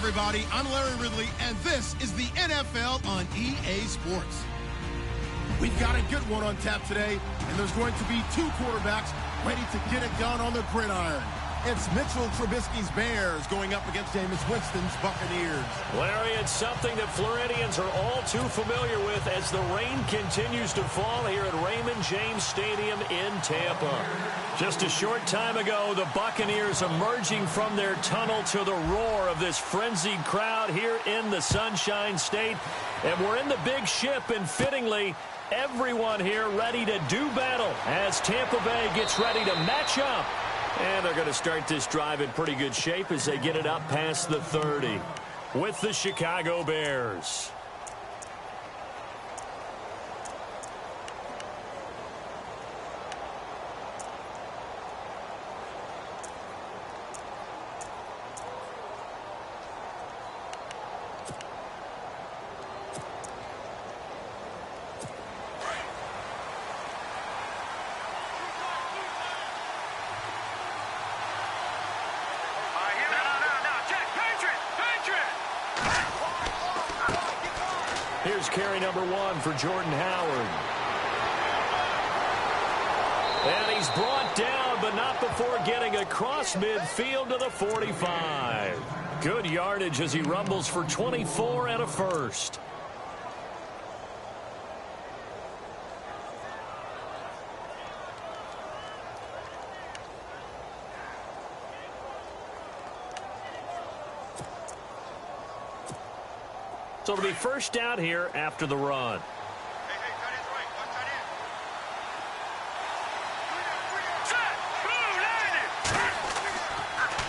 everybody. I'm Larry Ridley, and this is the NFL on EA Sports. We've got a good one on tap today, and there's going to be two quarterbacks ready to get it done on the gridiron. It's Mitchell Trubisky's Bears going up against Jameis Winston's Buccaneers. Larry, it's something that Floridians are all too familiar with as the rain continues to fall here at Raymond James Stadium in Tampa. Just a short time ago, the Buccaneers emerging from their tunnel to the roar of this frenzied crowd here in the Sunshine State. And we're in the big ship, and fittingly, everyone here ready to do battle as Tampa Bay gets ready to match up. And they're going to start this drive in pretty good shape as they get it up past the 30 with the Chicago Bears. Here's carry number 1 for Jordan Howard. And he's brought down, but not before getting across midfield to the 45. Good yardage as he rumbles for 24 and a first. So it'll be first out here after the run.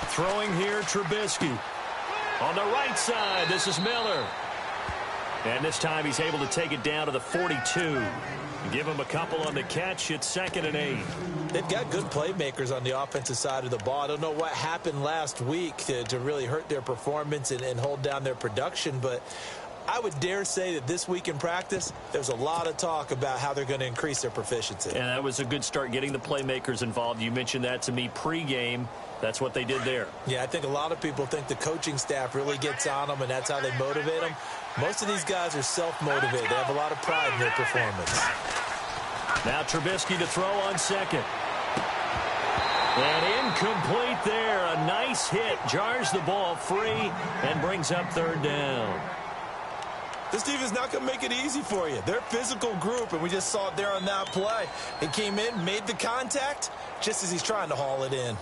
Throwing here, Trubisky. On the right side, this is Miller. And this time he's able to take it down to the 42. Give him a couple on the catch. It's 2nd and 8. They've got good playmakers on the offensive side of the ball. I don't know what happened last week to really hurt their performance and hold down their production, but I would dare say that this week in practice, there's a lot of talk about how they're going to increase their proficiency. And that was a good start, getting the playmakers involved. You mentioned that to me pregame. That's what they did there. Yeah, I think a lot of people think the coaching staff really gets on them, and that's how they motivate them. Most of these guys are self-motivated. They have a lot of pride in their performance. Now Trubisky to throw on second. And incomplete there. A nice hit. Jars the ball free and brings up 3rd down. This team is not going to make it easy for you. They're a physical group, and we just saw it there on that play. He came in, made the contact, just as he's trying to haul it in.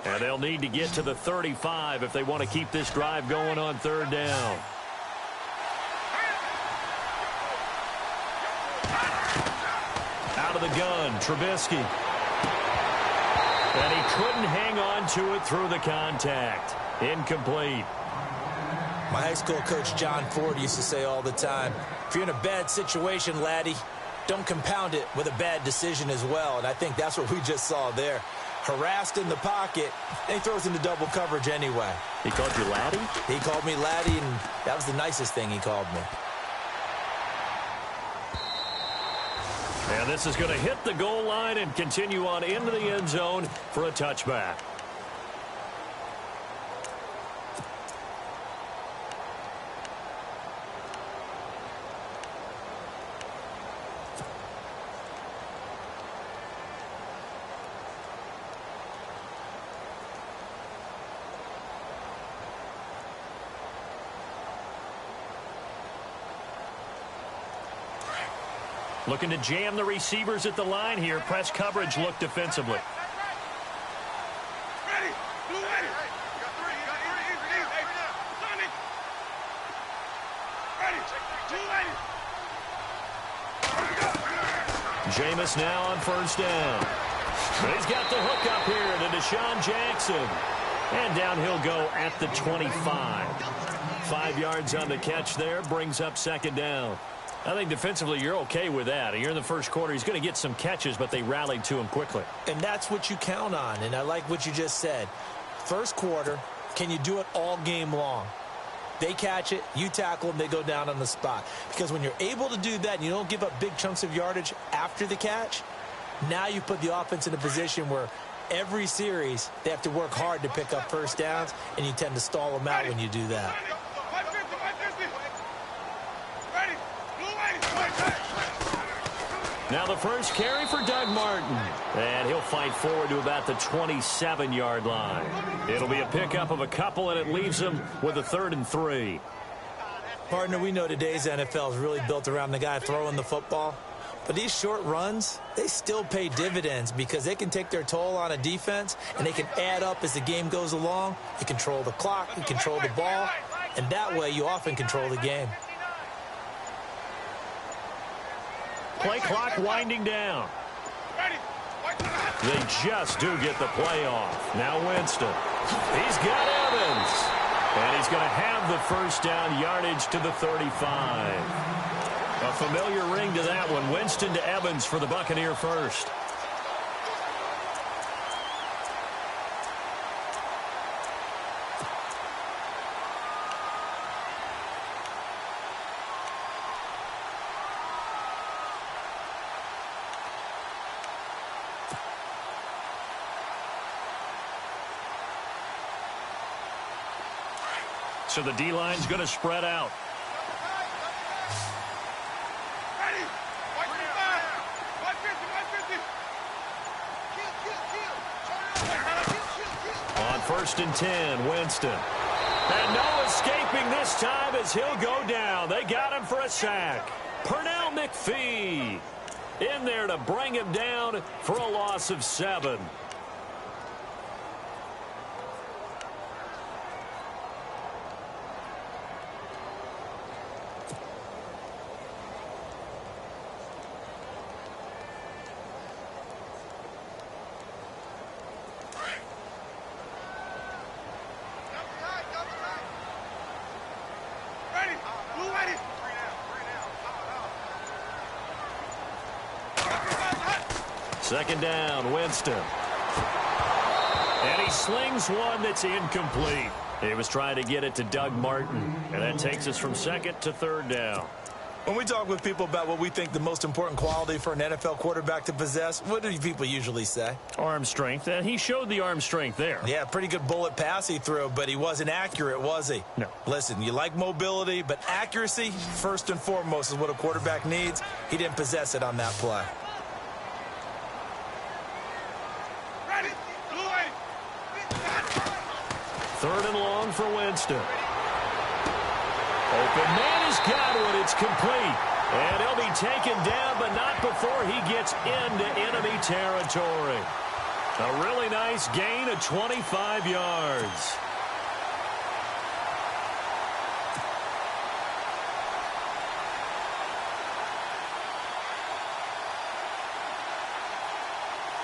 And they'll need to get to the 35 if they want to keep this drive going on 3rd down. Out of the gun, Trubisky. And he couldn't hang on to it through the contact. Incomplete. My high school coach, John Ford, used to say all the time, if you're in a bad situation, laddie, don't compound it with a bad decision as well. And I think that's what we just saw there. Harassed in the pocket, and he throws into double coverage anyway. He called you laddie? He called me laddie, and that was the nicest thing he called me. And this is going to hit the goal line and continue on into the end zone for a touchback. Looking to jam the receivers at the line here. Press coverage look defensively. Jameis now on 1st down. He's got the hook up here to Deshaun Jackson. And down he'll go at the 25. 5 yards on the catch there. Brings up 2nd down. I think defensively you're okay with that. You're in the first quarter. He's going to get some catches, but they rallied to him quickly. And that's what you count on, and I like what you just said. First quarter, can you do it all game long? They catch it, you tackle them, they go down on the spot. Because when you're able to do that and you don't give up big chunks of yardage after the catch, now you put the offense in a position where every series they have to work hard to pick up first downs, and you tend to stall them out when you do that. Now the first carry for Doug Martin. And he'll fight forward to about the 27-yard line. It'll be a pickup of a couple, and it leaves him with a 3rd and 3. Partner, we know today's NFL is really built around the guy throwing the football. But these short runs, they still pay dividends because they can take their toll on a defense, and they can add up as the game goes along. You control the clock, you control the ball, and that way you often control the game. Play clock winding down. They just do get the play off. Now Winston. He's got Evans. And he's going to have the first down, yardage to the 35. A familiar ring to that one. Winston to Evans for the Buccaneer first. So the D-line's going to spread out. On 1st and 10, Winston. And no escaping this time as he'll go down. They got him for a sack. Pernell McPhee in there to bring him down for a loss of 7. Second down, Winston. And he slings one that's incomplete. He was trying to get it to Doug Martin. And that takes us from 2nd to 3rd down. When we talk with people about what we think the most important quality for an NFL quarterback to possess, what do people usually say? Arm strength, and he showed the arm strength there. Yeah, pretty good bullet pass he threw, but he wasn't accurate, was he? No. Listen, you like mobility, but accuracy, first and foremost, is what a quarterback needs. He didn't possess it on that play. Third and long for Winston. Open man has got one. It's complete. And he'll be taken down, but not before he gets into enemy territory. A really nice gain of 25 yards.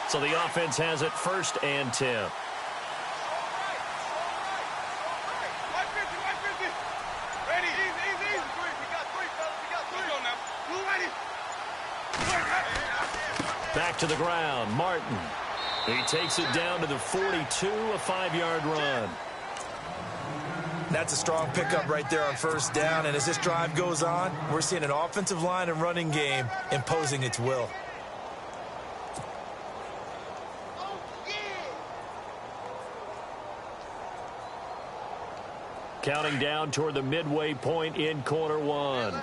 So the offense has it 1st and 10. Back to the ground, Martin. He takes it down to the 42, a 5-yard run. That's a strong pickup right there on 1st down, and as this drive goes on, we're seeing an offensive line and running game imposing its will. Counting down toward the midway point in quarter 1.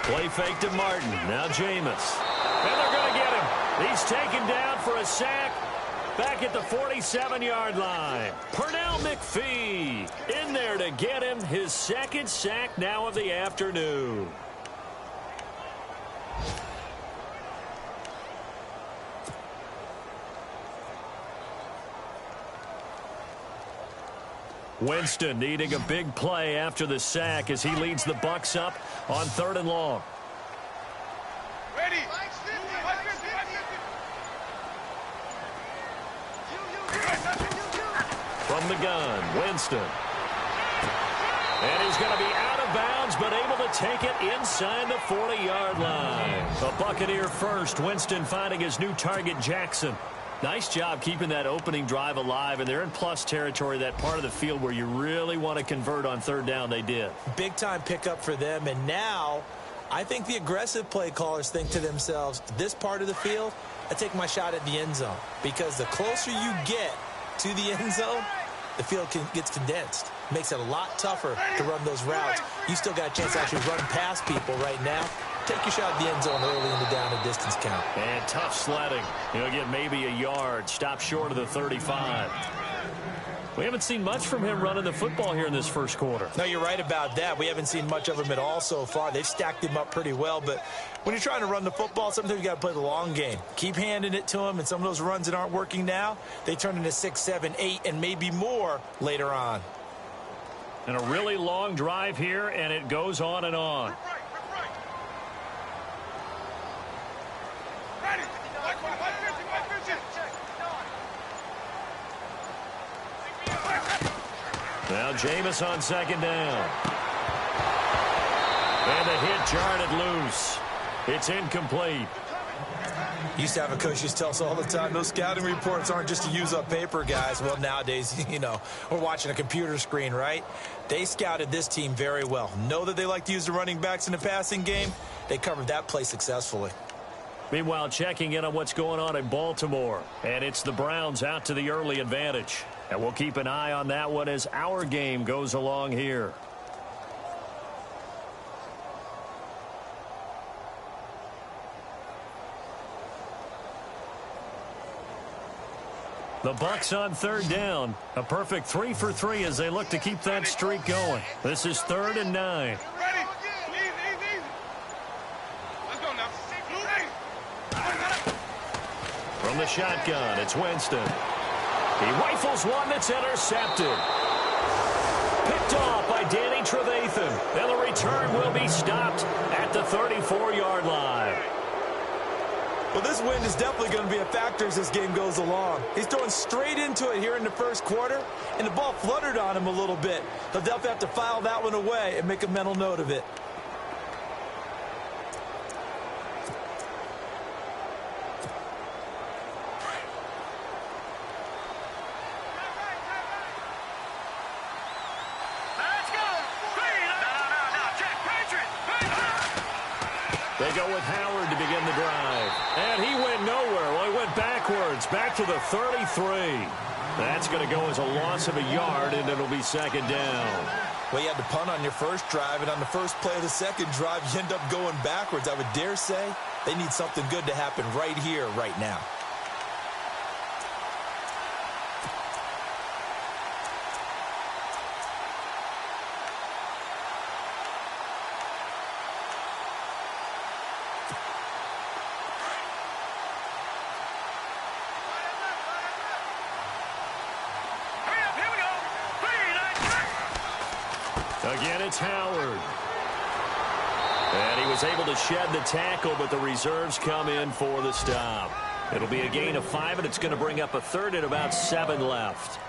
Play fake to Martin. Now Jameis. And they're going to get him. He's taken down for a sack back at the 47-yard line. Pernell McPhee in there to get him his 2nd sack now of the afternoon. Winston needing a big play after the sack as he leads the Bucs up on 3rd and long. Ready. From the gun, Winston. And he's going to be out of bounds, but able to to take it inside the 40-yard line. The Buccaneer first. Winston finding his new target, Jackson. Nice job keeping that opening drive alive, and they're in plus territory, that part of the field where you really want to convert on third down. They did. Big-time pickup for them, and now I think the aggressive play callers think to themselves, this part of the field, I take my shot at the end zone, because the closer you get to the end zone, the field gets condensed. Makes it a lot tougher to run those routes. You still got a chance to actually run past people right now. Take your shot at the end zone early in the down and distance count. And tough sledding. He'll get maybe a yard. Stop short of the 35. We haven't seen much from him running the football here in this first quarter. No, you're right about that. We haven't seen much of him at all so far. They've stacked him up pretty well, but when you're trying to run the football, sometimes you got to play the long game. Keep handing it to him, and some of those runs that aren't working now, they turn into 6, 7, 8, and maybe more later on. And a really long drive here, and it goes on and on. Now Jameis on second down. And the hit jarred it loose. It's incomplete. Used to have a coach used to tell us all the time, those scouting reports aren't just to use up paper, guys. Well, nowadays, you know, we're watching a computer screen, right? They scouted this team very well. Know that they like to use the running backs in the passing game. They covered that play successfully. Meanwhile, checking in on what's going on in Baltimore. And it's the Browns out to the early advantage. And we'll keep an eye on that one as our game goes along here. The Bucs on third down. A perfect 3 for 3 as they look to keep that streak going. This is 3rd and 9. From the shotgun, it's Winston. He rifles one that's intercepted. Picked off by Danny Trevathan. And the return will be stopped at the 34-yard line. Well, this wind is definitely going to be a factor as this game goes along. He's throwing straight into it here in the first quarter, and the ball fluttered on him a little bit. He'll definitely have to file that one away and make a mental note of it. They go with Howard to begin the drive. And he went nowhere. Well, he went backwards, back to the 33. That's going to go as a loss of a yard, and it'll be second down. Well, you had to punt on your first drive, and on the first play of the second drive, you end up going backwards. I would dare say they need something good to happen right here, right now. Again, it's Howard. And he was able to shed the tackle, but the reserves come in for the stop. It'll be a gain of 5, and it's going to bring up a third and about 7 left.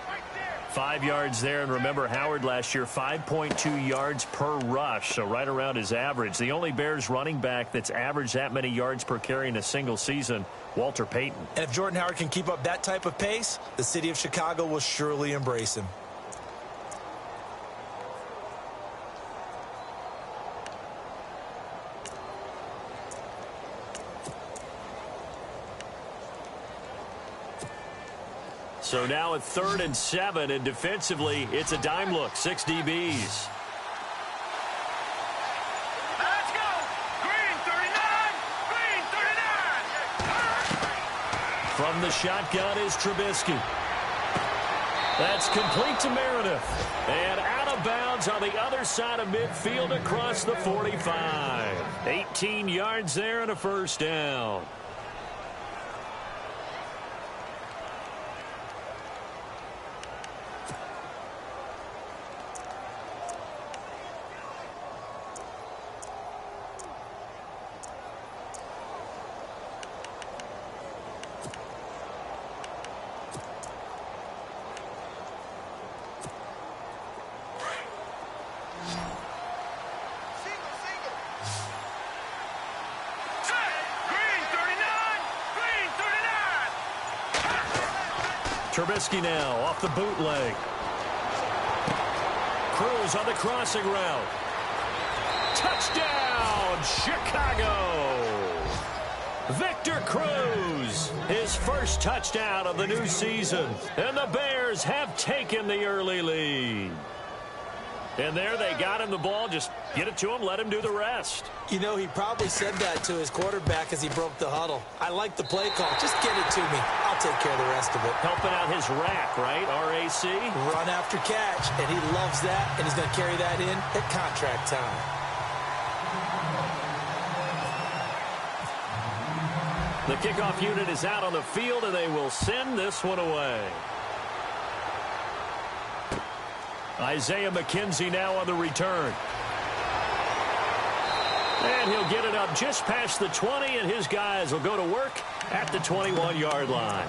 5 yards there, and remember, Howard last year, 5.2 yards per rush, so right around his average. The only Bears running back that's averaged that many yards per carry in a single season, Walter Payton. And if Jordan Howard can keep up that type of pace, the city of Chicago will surely embrace him. So now at 3rd and 7, and defensively, it's a dime look. 6 DBs. Let's go! Green 39! Green 39! From the shotgun is Trubisky. That's complete to Meredith. And out of bounds on the other side of midfield across the 45. 18 yards there and a first down. Trubisky now off the bootleg. Cruz on the crossing route. Touchdown, Chicago! Victor Cruz, his first touchdown of the new season. And the Bears have taken the early lead. And there they got him the ball. Just get it to him, let him do the rest. You know, he probably said that to his quarterback as he broke the huddle. I like the play call. Just get it to me. I'll take care of the rest of it. Helping out his rack, right? RAC. Run after catch, and he loves that, and he's going to carry that in at contract time. The kickoff unit is out on the field, and they will send this one away. Isaiah McKenzie now on the return. And he'll get it up just past the 20, and his guys will go to work at the 21-yard line.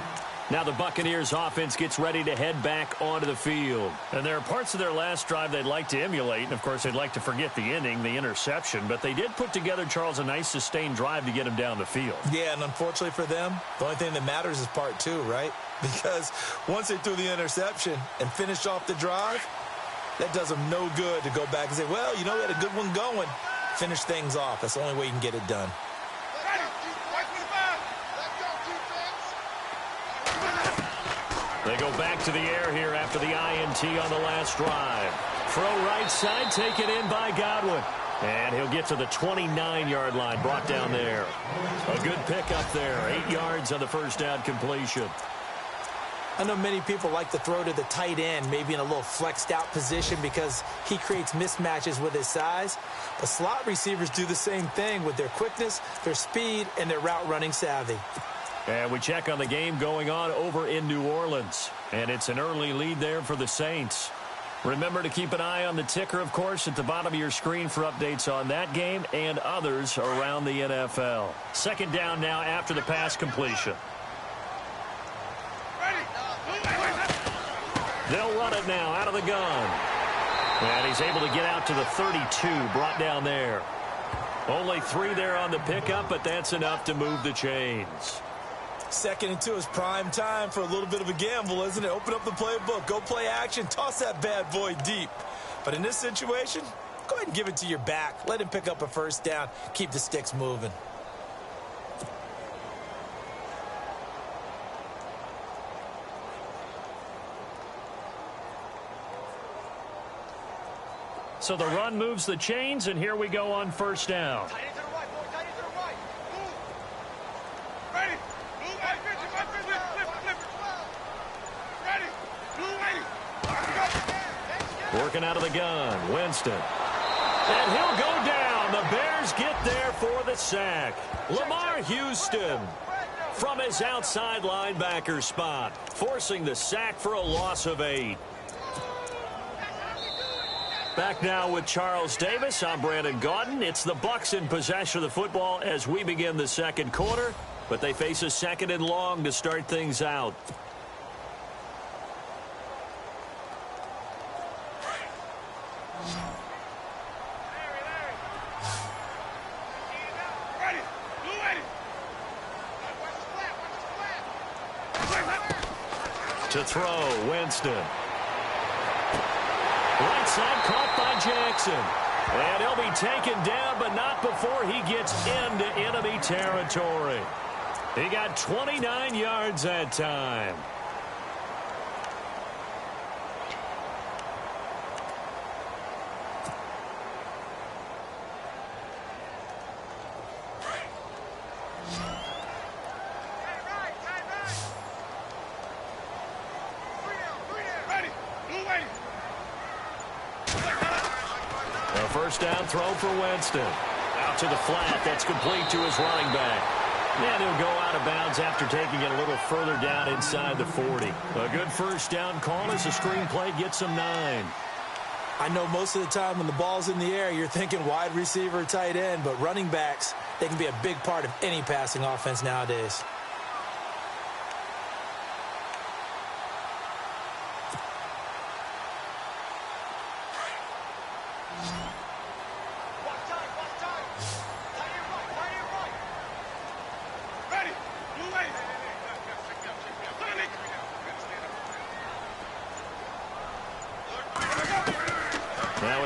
Now the Buccaneers offense gets ready to head back onto the field. And there are parts of their last drive they'd like to emulate, and of course they'd like to forget the ending, the interception, but they did put together, Charles, a nice sustained drive to get him down the field. Yeah, and unfortunately for them, the only thing that matters is part two, right? Because once they threw the interception and finished off the drive, that does them no good to go back and say, well, you know, we had a good one going. Finish things off. That's the only way you can get it done. They go back to the air here after the INT on the last drive. Throw right side, taken in by Godwin. And he'll get to the 29-yard line, brought down there. A good pick up there, 8 yards on the first down completion. I know many people like to throw to the tight end, maybe in a little flexed out position because he creates mismatches with his size. But slot receivers do the same thing with their quickness, their speed, and their route running savvy. And we check on the game going on over in New Orleans. And it's an early lead there for the Saints. Remember to keep an eye on the ticker, of course, at the bottom of your screen for updates on that game and others around the NFL. Second down now after the pass completion. They'll run it now out of the gun. And he's able to get out to the 32, brought down there. Only 3 there on the pickup, but that's enough to move the chains. 2nd and 2 is prime time for a little bit of a gamble, isn't it? Open up the playbook, go play action, toss that bad boy deep. But in this situation, go ahead and give it to your back. Let him pick up a first down. Keep the sticks moving. So the run moves the chains, and here we go on first down. Tight end to the right, boy. Tight end to the right. Move. Ready. Move. Flip. Ready. Working out of the gun, Winston. And he'll go down. The Bears get there for the sack. Lamar Houston from his outside linebacker spot, forcing the sack for a loss of 8. Back now with Charles Davis. I'm Brandon Gaudin. It's the Bucs in possession of the football as we begin the second quarter, but they face a 2nd and long to start things out. To throw, Winston. Right side caught by Jackson. And he'll be taken down, but not before he gets into enemy territory. He got 29 yards that time. First down throw for Winston. Out to the flat. That's complete to his running back. And he'll go out of bounds after taking it a little further down inside the 40. A good first down call as the screenplay gets him 9. I know most of the time when the ball's in the air, you're thinking wide receiver, tight end, but running backs, they can be a big part of any passing offense nowadays.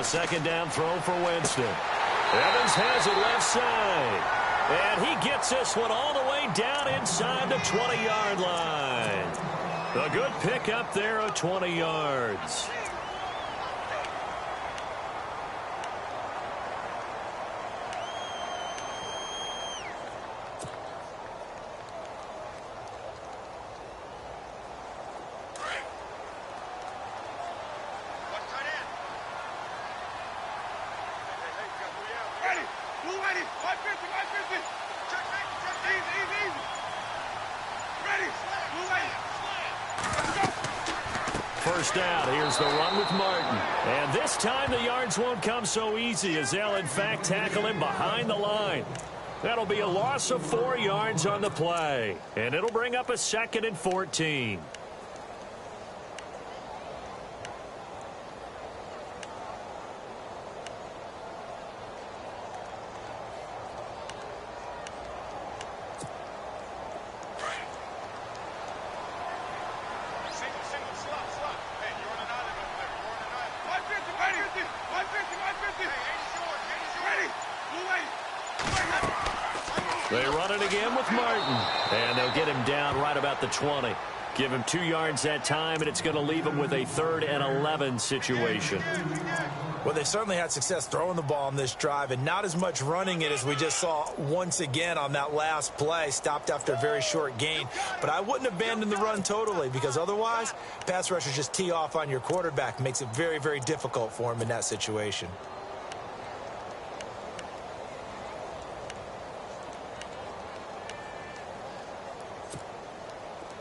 second down throw for Winston. Evans has it left side. And he gets this one all the way down inside the 20-yard line. A good pickup there of 20 yards. First down, here's the run with Martin. And this time the yards won't come so easy as they'll in fact tackle him behind the line. That'll be a loss of 4 yards on the play. And it'll bring up a 2nd and 14. They run it again with Martin. And they'll get him down right about the 20. Give him 2 yards that time, and it's going to leave him with a 3rd and 11 situation. Well, they certainly had success throwing the ball on this drive, and not as much running it as we just saw once again on that last play. Stopped after a very short gain. But I wouldn't abandon the run totally, because otherwise, pass rushers just tee off on your quarterback. Makes it very, very difficult for him in that situation.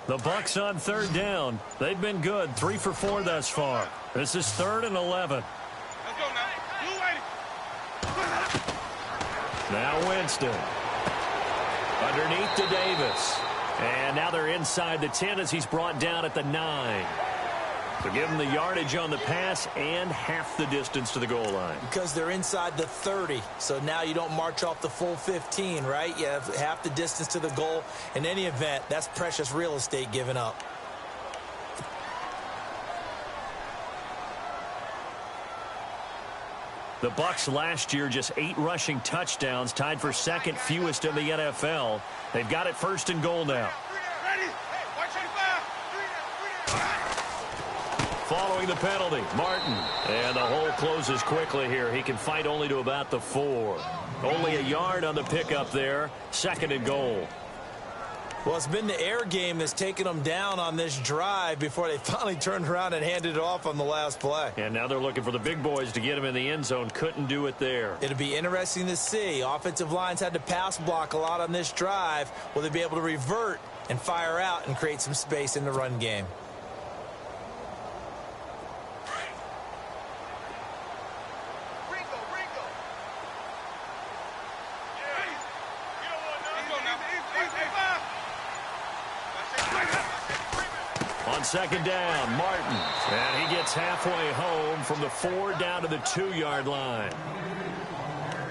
The Bucs on 3rd down. They've been good, 3 for 4 thus far. This is 3rd and 11. Let's go now. Now Winston. Underneath to Davis. And now they're inside the 10 as he's brought down at the 9. So give him the yardage on the pass and half the distance to the goal line. Because they're inside the 30. So now you don't march off the full 15, right? You have half the distance to the goal. In any event, that's precious real estate given up. The Bucs last year just 8 rushing touchdowns, tied for 2nd fewest in the NFL. They've got it 1st and goal now. Following the penalty, Martin. And the hole closes quickly here. He can fight only to about the 4. Only a yard on the pickup there. 2nd and goal. Well, it's been the air game that's taken them down on this drive before they finally turned around and handed it off on the last play. And now they're looking for the big boys to get him in the end zone. Couldn't do it there. It'll be interesting to see. Offensive lines had to pass block a lot on this drive. Will they be able to revert and fire out and create some space in the run game? On 2nd down, Martin. And he gets halfway home from the 4 down to the 2-yard line.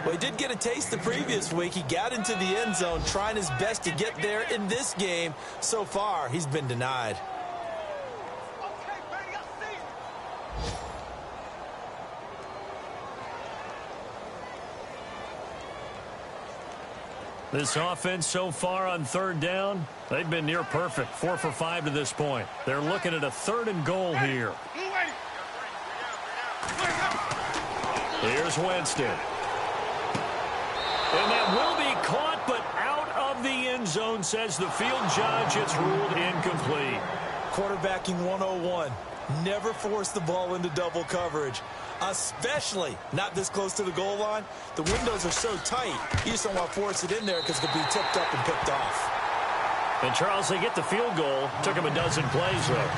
Well, he did get a taste the previous week. He got into the end zone trying his best to get there in this game. So far, he's been denied. This offense so far on 3rd down, they've been near perfect. 4 for 5 to this point. They're looking at a 3rd and goal here. Here's Winston. And that will be caught, but out of the end zone, says the field judge. It's ruled incomplete. Quarterbacking 101. Never force the ball into double coverage, especially not this close to the goal line. The windows are so tight, you just don't want to force it in there because it could be tipped up and picked off. And, Charles, they get the field goal. Took him a dozen plays, though.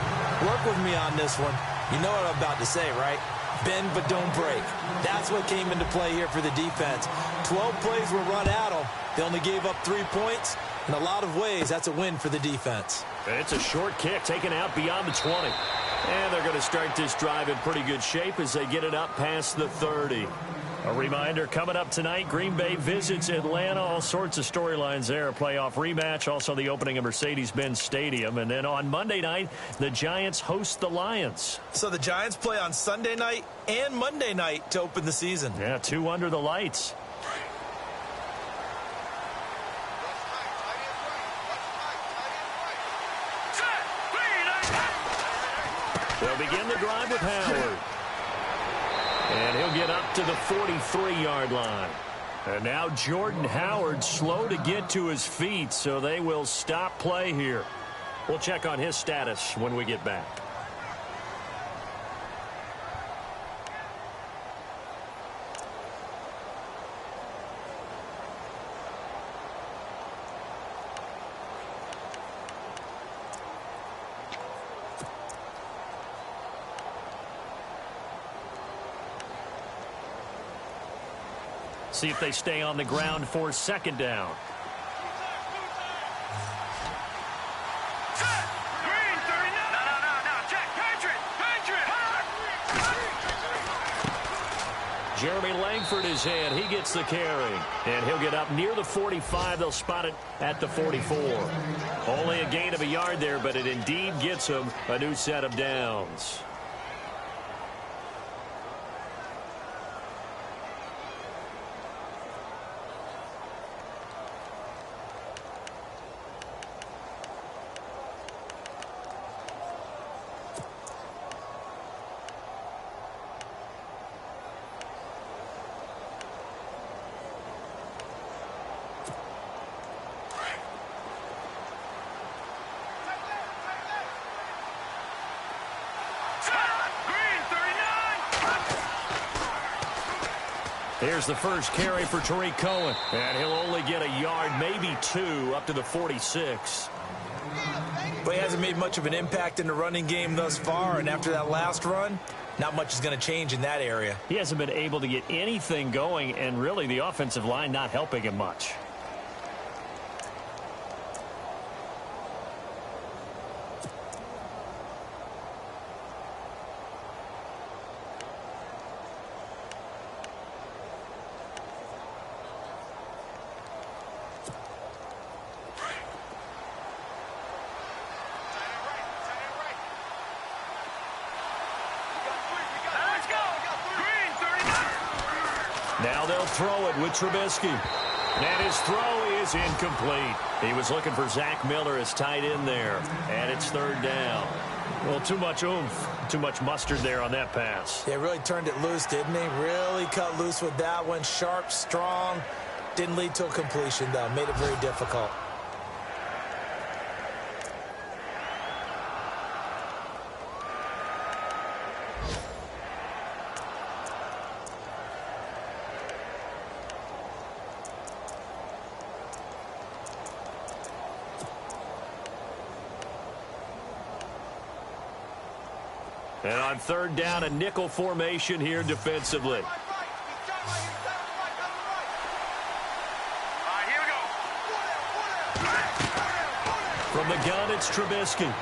Work with me on this one. You know what I'm about to say, right? Bend but don't break. That's what came into play here for the defense. 12 plays were run at them. They only gave up 3 points. In a lot of ways, that's a win for the defense. It's a short kick taken out beyond the 20. And they're going to start this drive in pretty good shape as they get it up past the 30. A reminder, coming up tonight, Green Bay visits Atlanta. All sorts of storylines there. A playoff rematch, also the opening of Mercedes-Benz Stadium. And then on Monday night, the Giants host the Lions. So the Giants play on Sunday night and Monday night to open the season. Yeah, 2 under the lights. They'll begin the drive with Howard. And he'll get up to the 43-yard line. And now Jordan Howard slow to get to his feet, so they will stop play here. We'll check on his status when we get back. See if they stay on the ground for second down. Jeremy Langford is in. He gets the carry. And he'll get up near the 45. They'll spot it at the 44. Only a gain of a yard there, but it indeed gets them a new set of downs. Here's the first carry for Tariq Cohen. And he'll only get a yard, maybe 2, up to the 46. But he hasn't made much of an impact in the running game thus far. And after that last run, not much is going to change in that area. He hasn't been able to get anything going, and really the offensive line not helping him much. Now they'll throw it with Trubisky. And his throw is incomplete. He was looking for Zach Miller as tight end there. And it's third down. Well, too much oomph, too much mustard there on that pass. Yeah, really turned it loose, didn't he? Really cut loose with that one. Sharp, strong. Didn't lead to a completion, though. Made it very difficult. And on third down, a nickel formation here defensively. From the gun, it's Trubisky.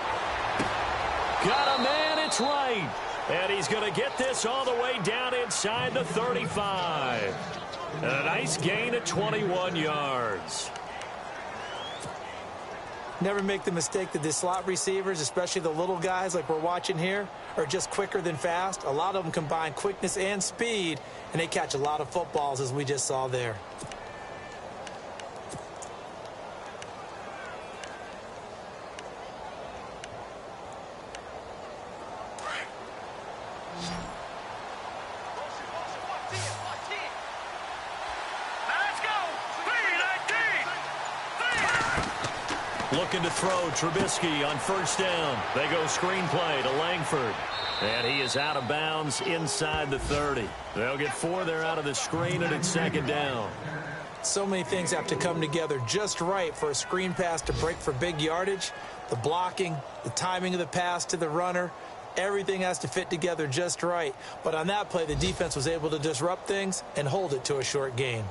Got a man, it's right. And he's going to get this all the way down inside the 35. And a nice gain of 21 yards. Never make the mistake that the slot receivers, especially the little guys like we're watching here, are just quicker than fast. A lot of them combine quickness and speed, and they catch a lot of footballs, as we just saw there. Looking to throw Trubisky on first down. They go screenplay to Langford. And he is out of bounds inside the 30. They'll get 4 there out of the screen, and it's second down. So many things have to come together just right for a screen pass to break for big yardage. The blocking, the timing of the pass to the runner, everything has to fit together just right. But on that play, the defense was able to disrupt things and hold it to a short gain.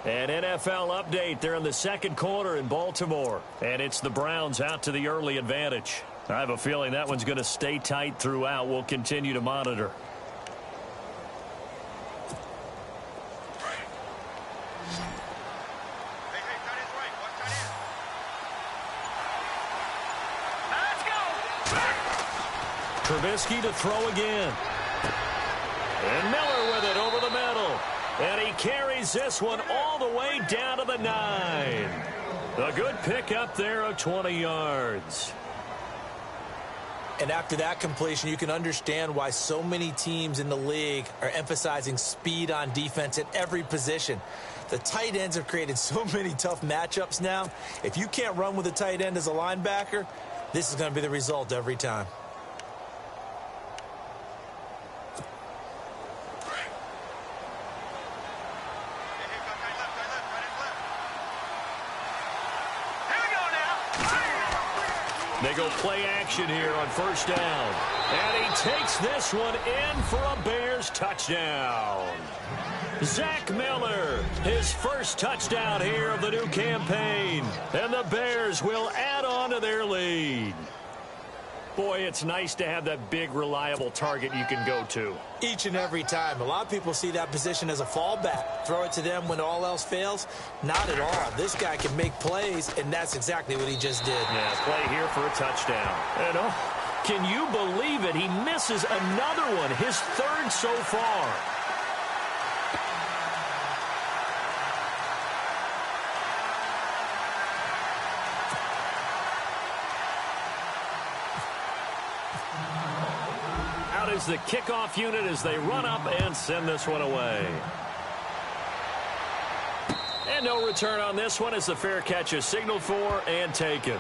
An NFL update. They're in the second quarter in Baltimore. And it's the Browns out to the early advantage. I have a feeling that one's going to stay tight throughout. We'll continue to monitor. Hey, tight end's right. Watch tight end. Trubisky to throw again. And Miller with it over the middle. And he carries this one all the way down to the 9. A good pickup there of 20 yards. And after that completion, you can understand why so many teams in the league are emphasizing speed on defense at every position. The tight ends have created so many tough matchups now. If you can't run with a tight end as a linebacker, this is going to be the result every time. They go play action here on first down. And he takes this one in for a Bears touchdown. Zach Miller, his first touchdown here of the new campaign. And the Bears will add on to their lead. Boy, it's nice to have that big, reliable target you can go to. Each and every time. A lot of people see that position as a fallback. Throw it to them when all else fails. Not at all. This guy can make plays, and that's exactly what he just did. Yeah, play here for a touchdown. And can you believe it? He misses another one, his third so far. Is the kickoff unit as they run up and send this one away. And no return on this one as the fair catch is signaled for and taken.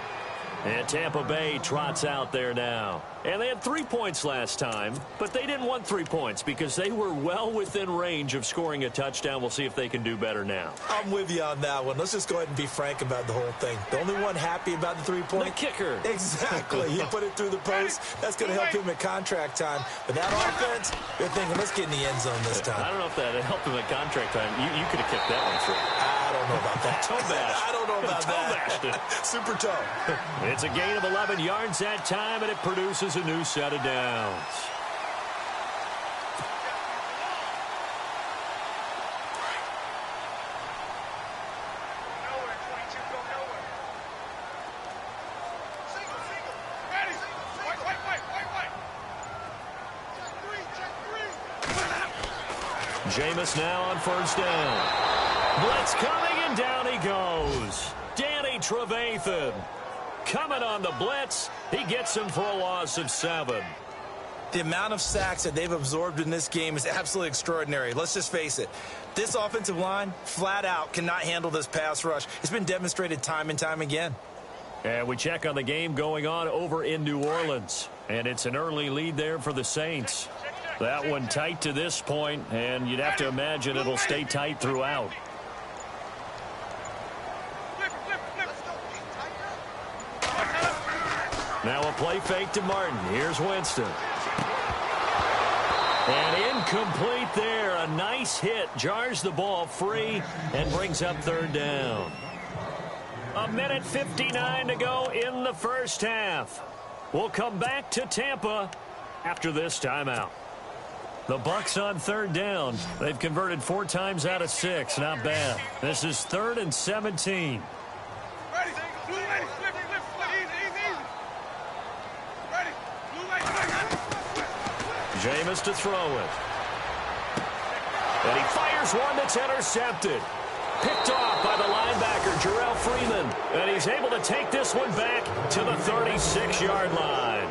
And Tampa Bay trots out there now. And they had 3 points last time, but they didn't want 3 points because they were well within range of scoring a touchdown. We'll see if they can do better now. I'm with you on that one. Let's just go ahead and be frank about the whole thing. The only one happy about the 3-point? The kicker. Exactly. He put it through the post. That's going to help him at contract time. But that offense, they're thinking, let's get in the end zone this time. I don't know if that helped him at contract time. You could have kicked that one through. I don't know about that. Toe bash. I don't know about that. Super toe. It's a gain of 11 yards that time, and it produces a new set of downs. Jameis now on first down. Blitz coming, and down he goes. Danny Trevathan coming on the blitz. He gets him for a loss of 7. The amount of sacks that they've absorbed in this game is absolutely extraordinary. Let's just face it. This offensive line, flat out, cannot handle this pass rush. It's been demonstrated time and time again. And we check on the game going on over in New Orleans. And it's an early lead there for the Saints. That one tight to this point, and you'd have to imagine it'll stay tight throughout. Now a play fake to Martin. Here's Winston. And incomplete there. A nice hit. Jars the ball free and brings up third down. 1:59 to go in the first half. We'll come back to Tampa after this timeout. The Bucs on third down. They've converted 4 times out of 6. Not bad. This is 3rd and 17. Ready. Blue light. Flip. Easy. Ready. Blue light. Jameis to throw it. And he fires one that's intercepted. Picked off by the linebacker, Jarrell Freeman. And he's able to take this one back to the 36-yard line.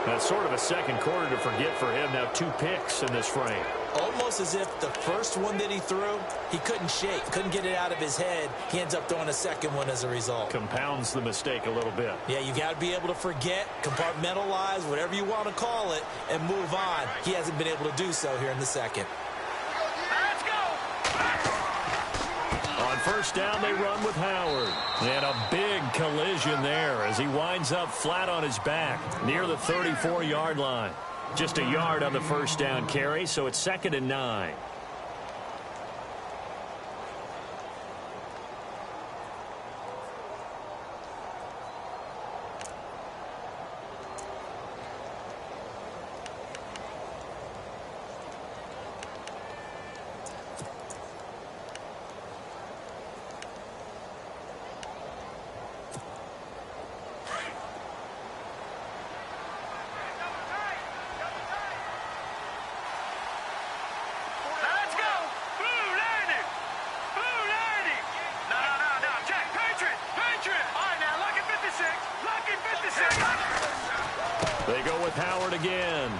That's sort of a second quarter to forget for him. Now 2 picks in this frame. Almost as if the first one that he threw, he couldn't shake, couldn't get it out of his head. He ends up throwing a second one as a result. Compounds the mistake a little bit. Yeah, you got to be able to forget, compartmentalize, whatever you want to call it, and move on. He hasn't been able to do so here in the second. Let's go. On first down, they run with Howard. And a big collision there as he winds up flat on his back near the 34-yard line. Just a yard on the first down carry, so it's 2nd and 9. with Howard again.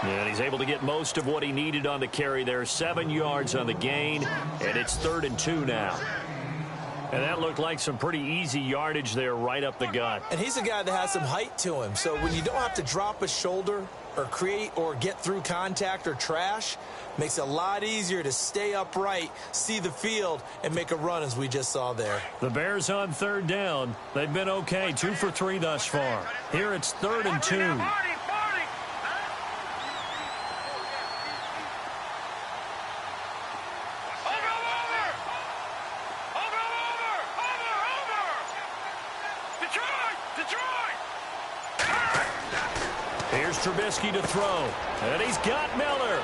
And he's able to get most of what he needed on the carry there. 7 yards on the gain, and it's 3rd and 2 now. And that looked like some pretty easy yardage there right up the gut. And he's a guy that has some height to him. So when you don't have to drop a shoulder or create or get through contact or trash, makes it a lot easier to stay upright, see the field, and make a run as we just saw there. The Bears on 3rd down. They've been okay, 2 for 3 thus far. Here it's 3rd and 2. Here's Trubisky to throw, and he's got Miller.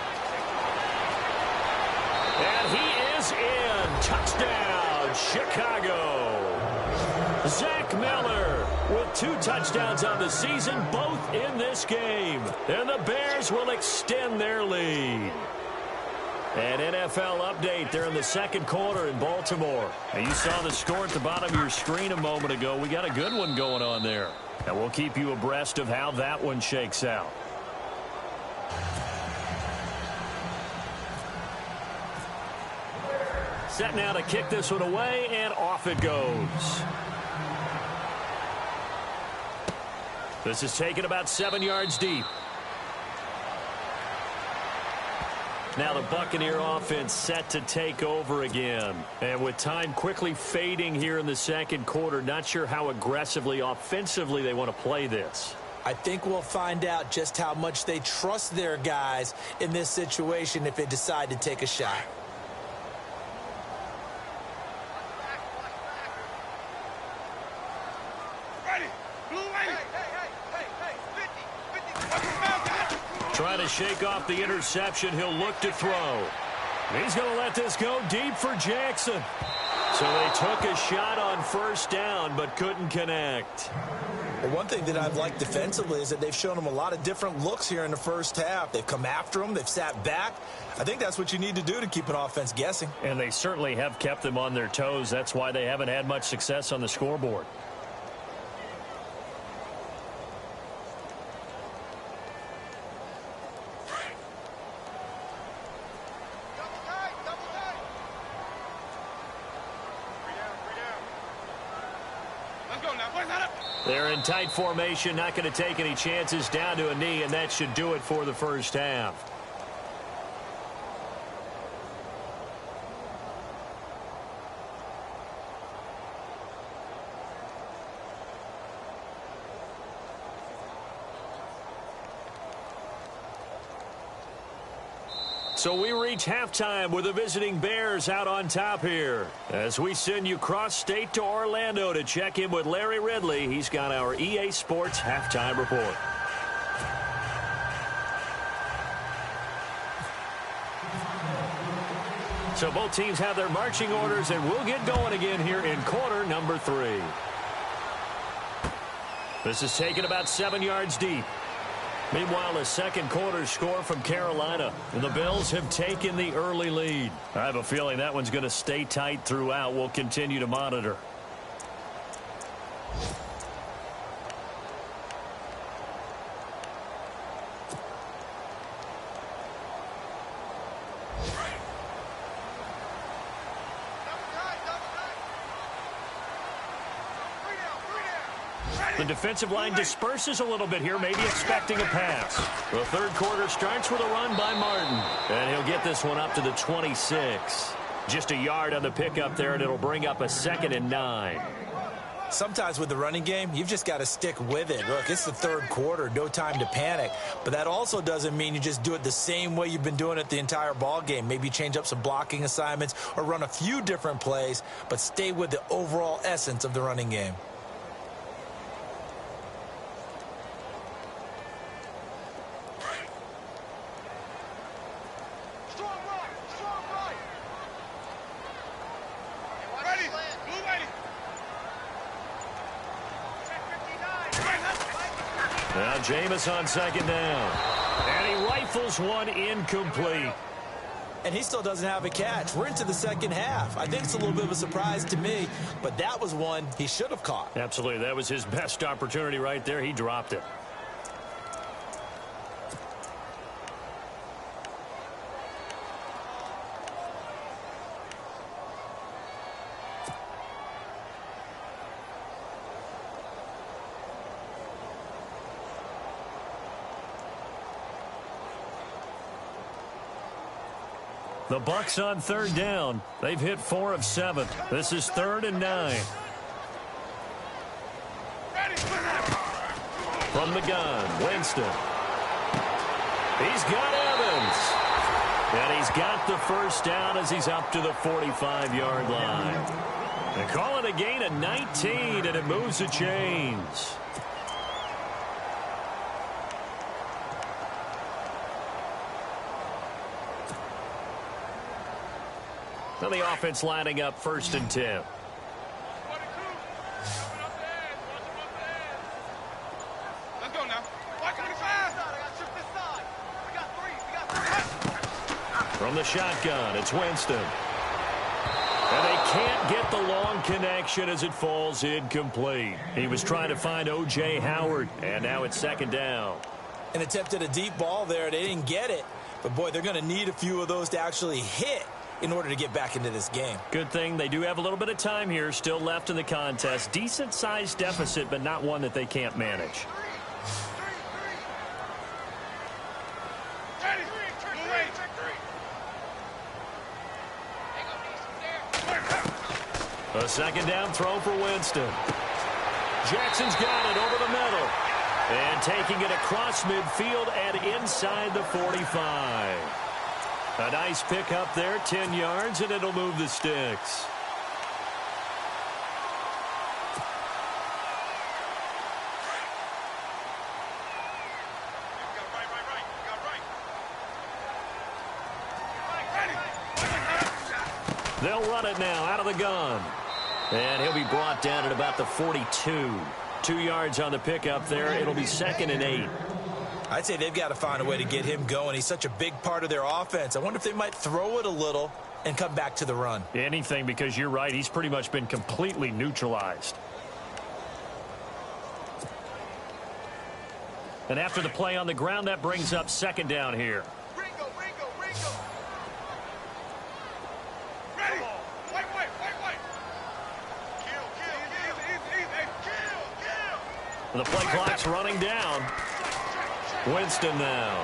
And he is in. Touchdown, Chicago. Zach Miller with 2 touchdowns on the season, both in this game. And the Bears will extend their lead. An NFL update there in the 2nd quarter in Baltimore. And you saw the score at the bottom of your screen a moment ago. We got a good one going on there. And we'll keep you abreast of how that one shakes out. Set now to kick this one away, and off it goes. This is taken about 7 yards deep. Now the Buccaneer offense set to take over again. And with time quickly fading here in the 2nd quarter, not sure how aggressively, offensively they want to play this. I think we'll find out just how much they trust their guys in this situation if they decide to take a shot. Trying to shake off the interception. He'll look to throw. He's going to let this go deep for Jackson. So they took a shot on 1st down but couldn't connect. Well, one thing that I've liked defensively is that they've shown them a lot of different looks here in the 1st half. They've come after them. They've sat back. I think that's what you need to do to keep an offense guessing. And they certainly have kept them on their toes. That's why they haven't had much success on the scoreboard. They're in tight formation, not going to take any chances, down to a knee, and that should do it for the 1st half. So we reach halftime with the visiting Bears out on top here. As we send you cross-state to Orlando to check in with Larry Ridley. He's got our EA Sports halftime report. So both teams have their marching orders, and we'll get going again here in quarter number 3. This is taken about 7 yards deep. Meanwhile, a 2nd quarter score from Carolina. And the Bills have taken the early lead. I have a feeling that one's going to stay tight throughout. We'll continue to monitor. The defensive line disperses a little bit here, maybe expecting a pass. The 3rd quarter starts with a run by Martin. And he'll get this one up to the 26. Just a yard on the pickup there, and it'll bring up a 2nd and 9. Sometimes with the running game, you've just got to stick with it. Look, it's the 3rd quarter, no time to panic. But that also doesn't mean you just do it the same way you've been doing it the entire ball game. Maybe change up some blocking assignments or run a few different plays, but stay with the overall essence of the running game. Now Jameis on 2nd down. And he rifles one incomplete. and he still doesn't have a catch. We're into the second half. I think it's a little bit of a surprise to me, but that was one he should have caught. Absolutely. That was his best opportunity right there. He dropped it. The Bucs on third down. They've hit 4 of 7. This is 3rd and 9. From the gun, Winston. He's got Evans. And he's got the first down as he's up to the 45-yard line. They call it a gain of 19, and it moves the chains. So the offense lining up 1st and 10. Let's go now. 525. From the shotgun, it's Winston. And they can't get the long connection as it falls incomplete. He was trying to find O.J. Howard, and now it's 2nd down. And attempted a deep ball there. They didn't get it. But, boy, they're going to need a few of those to actually hit in order to get back into this game. Good thing they do have a little bit of time here still left in the contest. Decent-sized deficit, but not one that they can't manage. A 2nd down throw for Winston. Jackson's got it over the middle. And taking it across midfield and inside the 45. A nice pick up there, 10 yards, and it'll move the sticks. They'll run it now out of the gun. And he'll be brought down at about the 42. 2 yards on the pickup there. It'll be 2nd and 8. I'd say they've got to find a way to get him going. He's such a big part of their offense. I wonder if they might throw it a little and come back to the run. Anything, because you're right. He's pretty much been completely neutralized. And after the play on the ground, that brings up 2nd down here. Ringo. Ready. Wait. Kill. The play clock's running down. Winston now.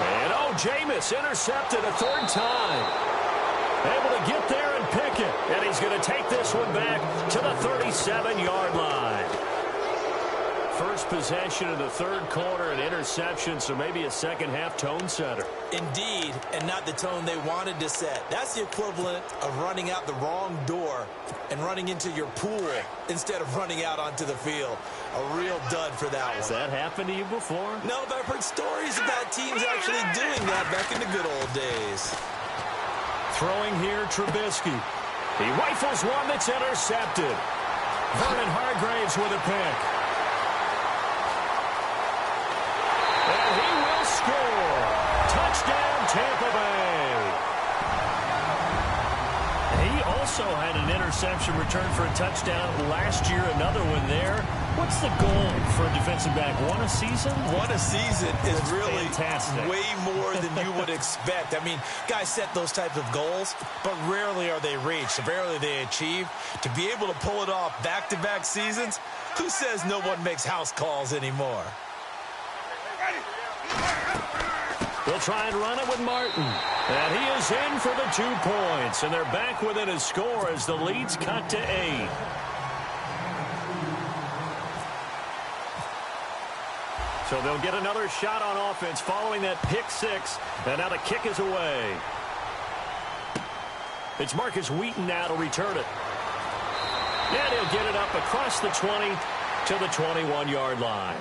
And Jameis intercepted a 3rd time. Able to get there and pick it. And he's going to take this one back to the 37-yard line. First possession of the 3rd quarter, an interception, so maybe a second-half tone setter. Indeed, and not the tone they wanted to set. That's the equivalent of running out the wrong door and running into your pool instead of running out onto the field. A real dud for that one. Has that happened to you before? No, but I've heard stories about teams actually doing that back in the good old days. Throwing here, Trubisky. He rifles one that's intercepted. Vernon Hargraves with a pick. And he will score. Touchdown, Tampa Bay. He also had an interception return for a touchdown last year, another one there. What's the goal for a defensive back? One a season? One a season is really fantastic. Way more than you would expect. I mean, guys set those types of goals, but rarely are they reached, rarely are they achieved. To be able to pull it off back-to-back seasons, who says no one makes house calls anymore? They'll try and run it with Martin. And he is in for the 2 points. And they're back within a score as the lead's cut to 8. So they'll get another shot on offense following that pick 6. And now the kick is away. It's Marcus Wheaton now to return it. And he'll get it up across the 20 to the 21-yard line.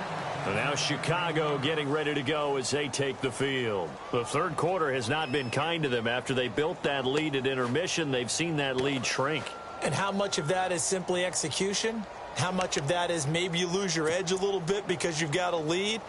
And now Chicago getting ready to go as they take the field. The 3rd quarter has not been kind to them. After they built that lead at intermission, they've seen that lead shrink. And how much of that is simply execution? How much of that is maybe you lose your edge a little bit because you've got a lead?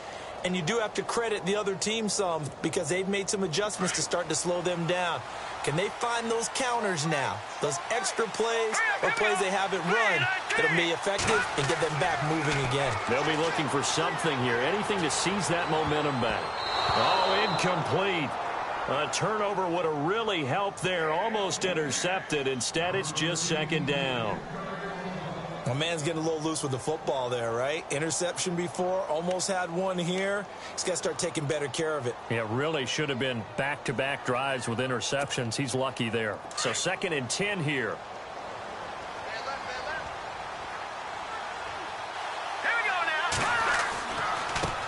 And you do have to credit the other team some because they've made some adjustments to start to slow them down. Can they find those counters now? Those extra plays or plays they haven't run that'll be effective and get them back moving again. They'll be looking for something here, anything to seize that momentum back. Oh, incomplete. A turnover would have really helped there, almost intercepted. Instead, it's just second down. My man's getting a little loose with the football there, right? Interception before, almost had one here. He's got to start taking better care of it. Yeah, really should have been back-to-back drives with interceptions. He's lucky there. So 2nd and 10 here.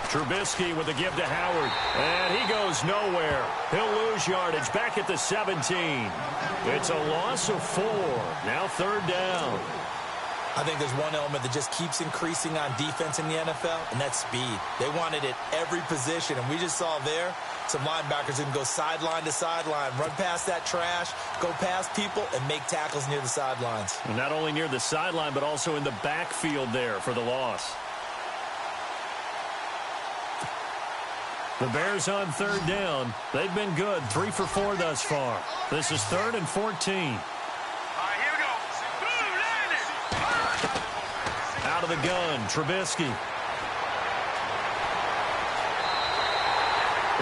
Trubisky with the give to Howard. And he goes nowhere. He'll lose yardage back at the 17. It's a loss of 4. Now 3rd down. I think there's one element that just keeps increasing on defense in the NFL, and that's speed. They want it at every position, and we just saw there some linebackers who can go sideline to sideline, run past that trash, go past people, and make tackles near the sidelines. And not only near the sideline, but also in the backfield there for the loss. The Bears on 3rd down. They've been good, 3 for 4 thus far. This is 3rd and 14. Out of the gun, Trubisky.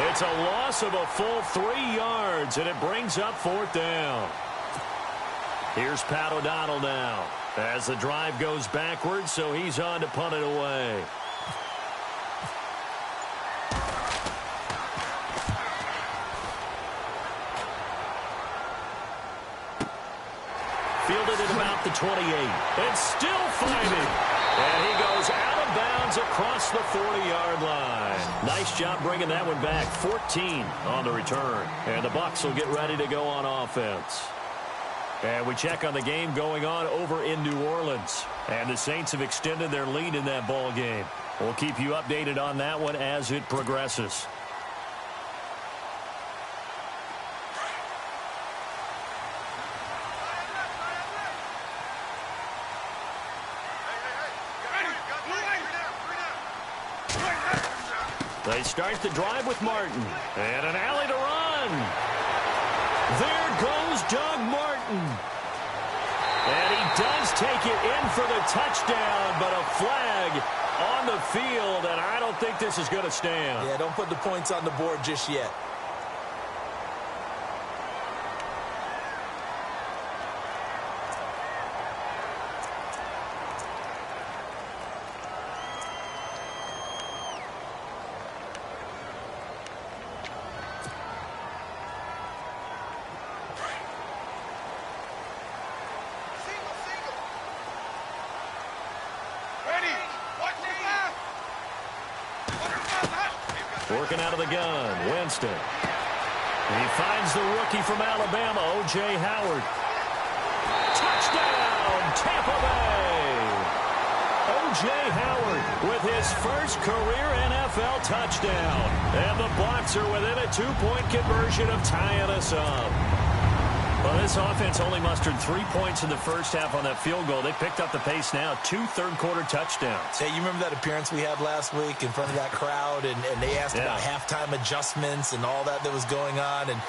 It's a loss of a full 3 yards, and it brings up 4th down. Here's Pat O'Donnell now as the drive goes backwards, so he's on to punt it away. Fielded at about the 28. And still fighting. And he goes out of bounds across the 40-yard line. Nice job bringing that one back. 14 on the return. And the Bucs will get ready to go on offense. And we check on the game going on over in New Orleans. And the Saints have extended their lead in that ball game. We'll keep you updated on that one as it progresses. They start the drive with Martin. And an alley to run. There goes Doug Martin. And he does take it in for the touchdown, but a flag on the field, and I don't think this is going to stand. Yeah, don't put the points on the board just yet. Working out of the gun, Winston. He finds the rookie from Alabama, O.J. Howard. Touchdown, Tampa Bay! O.J. Howard with his first career NFL touchdown. And the Bucs are within a 2-point conversion of tying us up. Well, this offense only mustered 3 points in the first half on that field goal. They picked up the pace now, 2 third-quarter touchdowns. Hey, you remember that appearance we had last week in front of that crowd, and they asked about halftime adjustments and all that was going on. And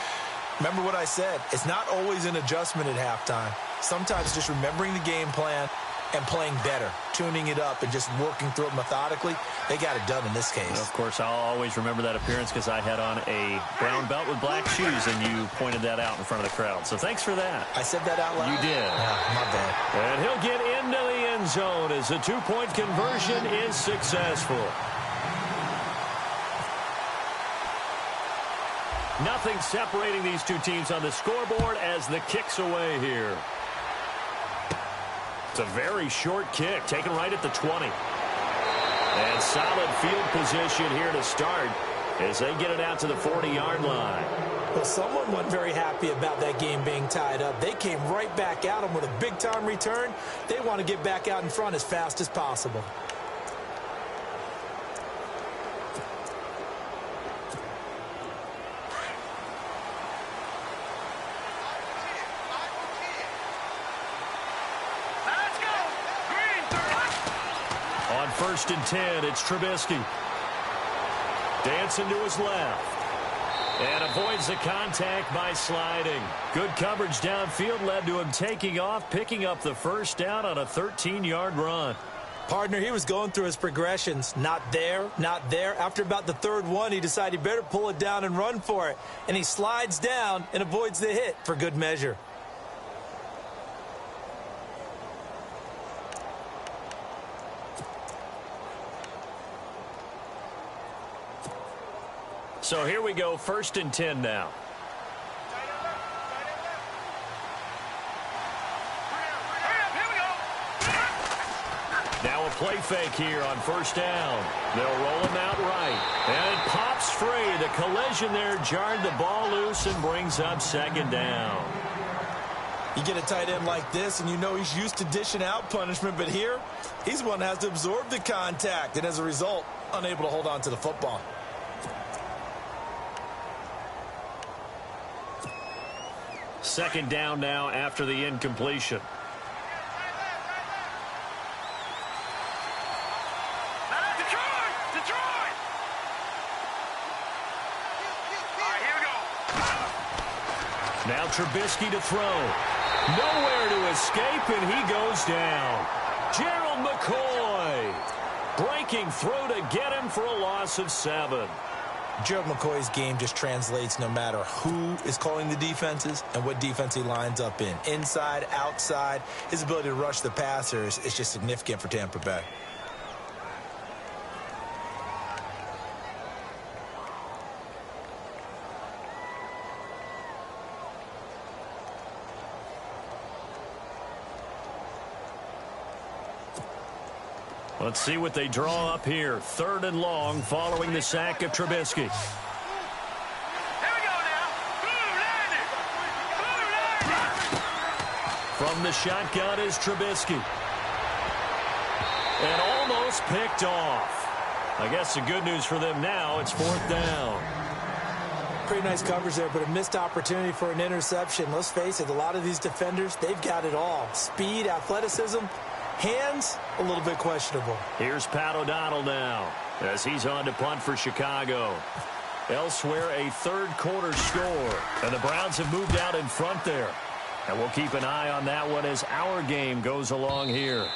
remember what I said, it's not always an adjustment at halftime. Sometimes just remembering the game plan and playing better, tuning it up and just working through it methodically. They got it done in this case. Of course, I'll always remember that appearance because I had on a brown belt with black shoes, and you pointed that out in front of the crowd. So thanks for that. I said that out loud? You did. Yeah, my bad. And he'll get into the end zone as the 2-point conversion is successful. Nothing separating these two teams on the scoreboard as the kick's away here. It's a very short kick, taken right at the 20. And solid field position here to start as they get it out to the 40-yard line. Well, someone wasn't very happy about that game being tied up. They came right back at them with a big-time return. They want to get back out in front as fast as possible. On 1st and 10, it's Trubisky. Dancing to his left. And avoids the contact by sliding. Good coverage downfield led to him taking off, picking up the first down on a 13-yard run. Partner, he was going through his progressions. Not there, not there. After about the third one, he decided he better pull it down and run for it. And he slides down and avoids the hit for good measure. So here we go, 1st and 10 now. Now a play fake here on 1st down. They'll roll him out right. And it pops free. The collision there jarred the ball loose and brings up 2nd down. You get a tight end like this, and you know he's used to dishing out punishment, but here, he's the one that has to absorb the contact, and as a result, unable to hold on to the football. Second down now after the incompletion. Detroit! All right, here we go. Now Trubisky to throw. Nowhere to escape, and he goes down. Gerald McCoy breaking through to get him for a loss of 7. Gerald McCoy's game just translates no matter who is calling the defenses and what defense he lines up in. Inside, outside, his ability to rush the passers is just significant for Tampa Bay. Let's see what they draw up here. 3rd and long following the sack of Trubisky. Here we go now. From the shotgun is Trubisky. And almost picked off. I guess the good news for them now, it's 4th down. Pretty nice coverage there, but a missed opportunity for an interception. Let's face it, a lot of these defenders, they've got it all. Speed, athleticism. Hands, a little bit questionable. Here's Pat O'Donnell now as he's on to punt for Chicago. Elsewhere, a 3rd quarter score. And the Browns have moved out in front there. And we'll keep an eye on that one as our game goes along here.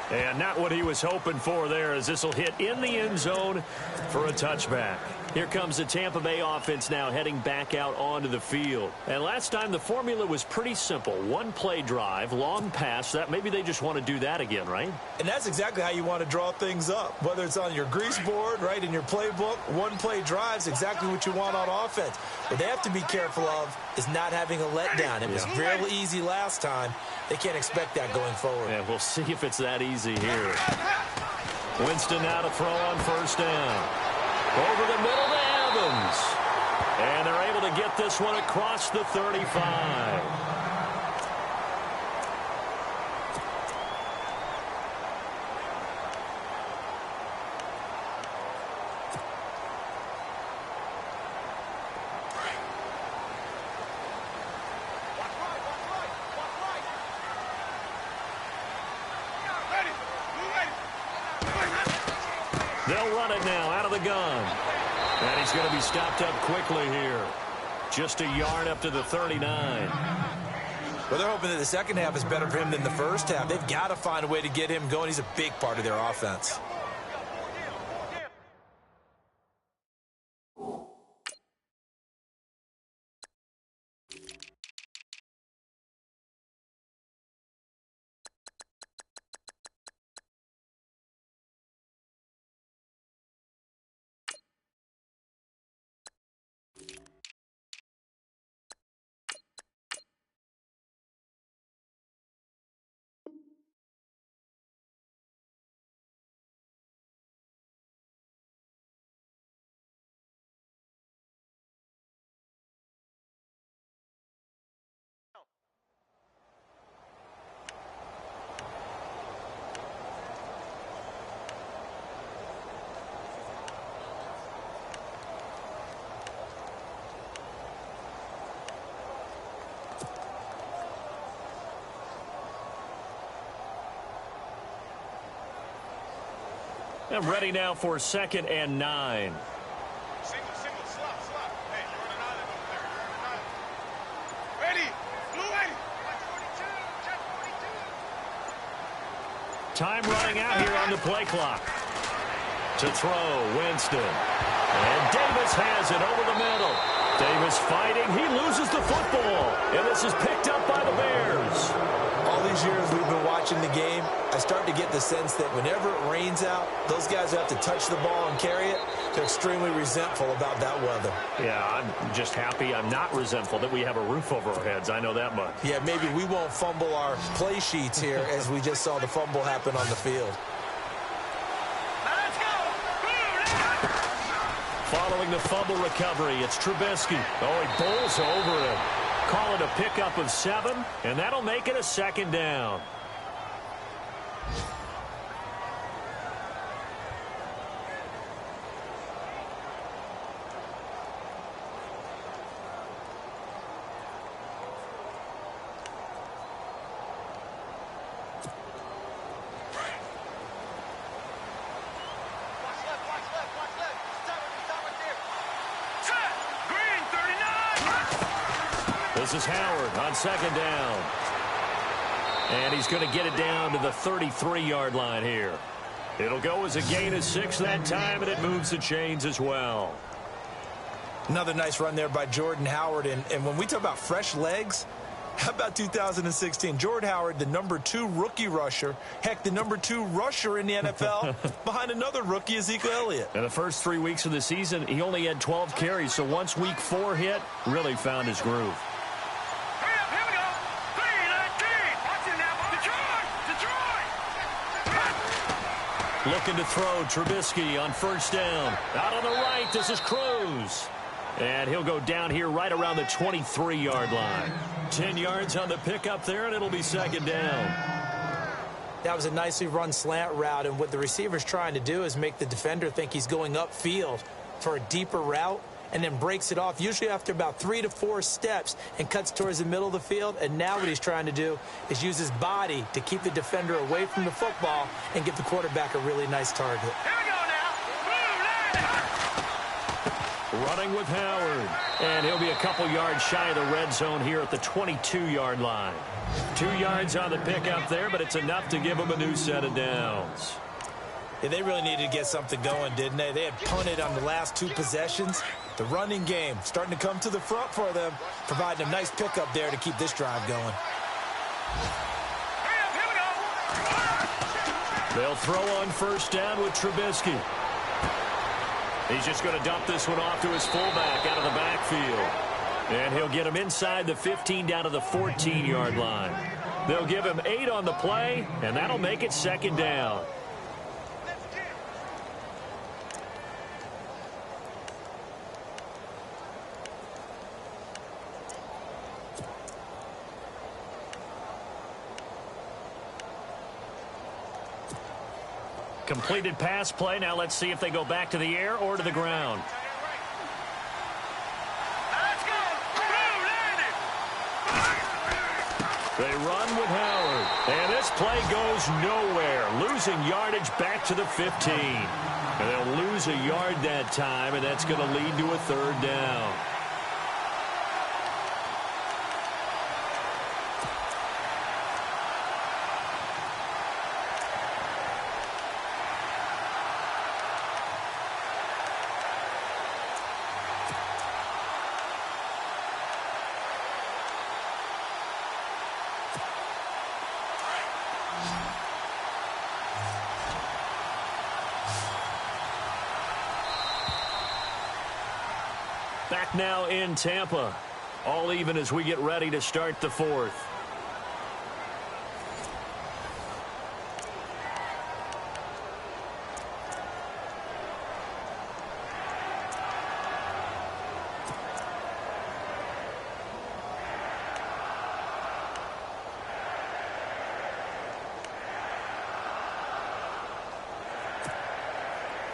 And not what he was hoping for there, as this will hit in the end zone for a touchback. Here comes the Tampa Bay offense now heading back out onto the field. And last time the formula was pretty simple. 1-play drive, long pass. That maybe they just want to do that again, right? And that's exactly how you want to draw things up. Whether it's on your grease board, right, in your playbook, 1-play drive's exactly what you want on offense. What they have to be careful of is not having a letdown. It was real easy last time. They can't expect that going forward. And we'll see if it's that easy here. Winston now to throw on 1st down. Over the middle to Evans. And they're able to get this one across the 35. They'll run it now out of the gun. And he's going to be stopped up quickly here. Just a yard up to the 39. Well, they're hoping that the second half is better for him than the first half. They've got to find a way to get him going. He's a big part of their offense. And ready now for 2nd and 9. Time running out here on the play clock. To throw, Winston. And Davis has it over the middle. Davis fighting. He loses the football. And this is picked up by the Bears. All these years we've been watching the game, I start to get the sense that whenever it rains out, those guys who have to touch the ball and carry it, they're extremely resentful about that weather. Yeah, I'm just happy I'm not resentful that we have a roof over our heads. I know that much. Yeah, maybe we won't fumble our play sheets here as we just saw the fumble happen on the field. Following the fumble recovery, it's Trubisky. Oh, he bowls over him. Call it a pickup of 7, and that'll make it a 2nd down. This is Howard on 2nd down. And he's going to get it down to the 33-yard line here. It'll go as a gain of 6 that time, and it moves the chains as well. Another nice run there by Jordan Howard. And when we talk about fresh legs, how about 2016? Jordan Howard, the #2 rookie rusher. Heck, the #2 rusher in the NFL behind another rookie, Ezekiel Elliott. In the first 3 weeks of the season, he only had 12 carries. So once week 4 hit, really found his groove. Looking to throw, Trubisky on 1st down. Out on the right, this is Cruz. And he'll go down here right around the 23-yard line. 10 yards on the pickup there, and it'll be 2nd down. That was a nicely run slant route, and what the receiver's trying to do is make the defender think he's going upfield for a deeper route, and then breaks it off, usually after about 3 to 4 steps, and cuts towards the middle of the field. And now what he's trying to do is use his body to keep the defender away from the football and give the quarterback a really nice target. Here we go now. Running with Howard. And he'll be a couple yards shy of the red zone here at the 22-yard line. 2 yards on the pickup there, but it's enough to give him a new set of downs. Yeah, they really needed to get something going, didn't they? They had punted on the last 2 possessions. The running game starting to come to the front for them, providing a nice pickup there to keep this drive going. They'll throw on 1st down with Trubisky. He's just going to dump this one off to his fullback out of the backfield. And he'll get him inside the 15 down to the 14-yard line. They'll give him 8 on the play, and that'll make it 2nd down. Completed pass play. Now let's see if they go back to the air or to the ground. Let's go. They run with Howard. And this play goes nowhere. Losing yardage back to the 15. And they'll lose a yard that time, and that's going to lead to a 3rd down. Back now in Tampa. All even as we get ready to start the 4th.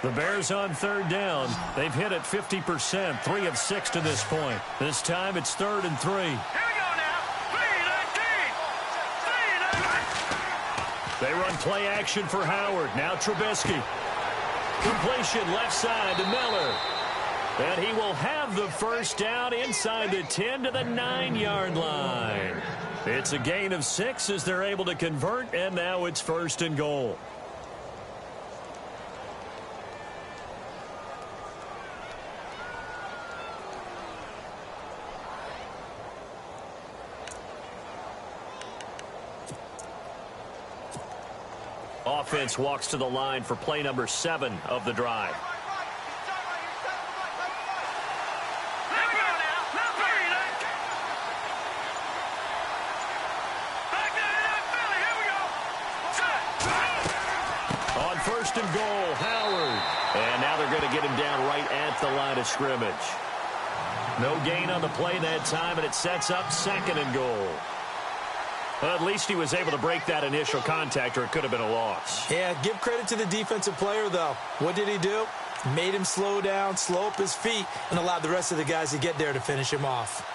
The Bears on 3rd down. They've hit it 50%, 3 of 6 to this point. This time it's 3rd and 3. Here we go now. 3-19. They run play action for Howard. Now Trubisky. Completion left side to Miller. And he will have the 1st down inside the 10 to the 9-yard line. It's a gain of 6 as they're able to convert, and now it's 1st and goal. Offense walks to the line for play number 7 of the drive. On 1st and goal, Howard. And now they're going to get him down right at the line of scrimmage. No gain on the play that time, and it sets up 2nd and goal. Well, at least he was able to break that initial contact, or it could have been a loss. Yeah, give credit to the defensive player, though. What did he do? Made him slow down, slow up his feet, and allowed the rest of the guys to get there to finish him off.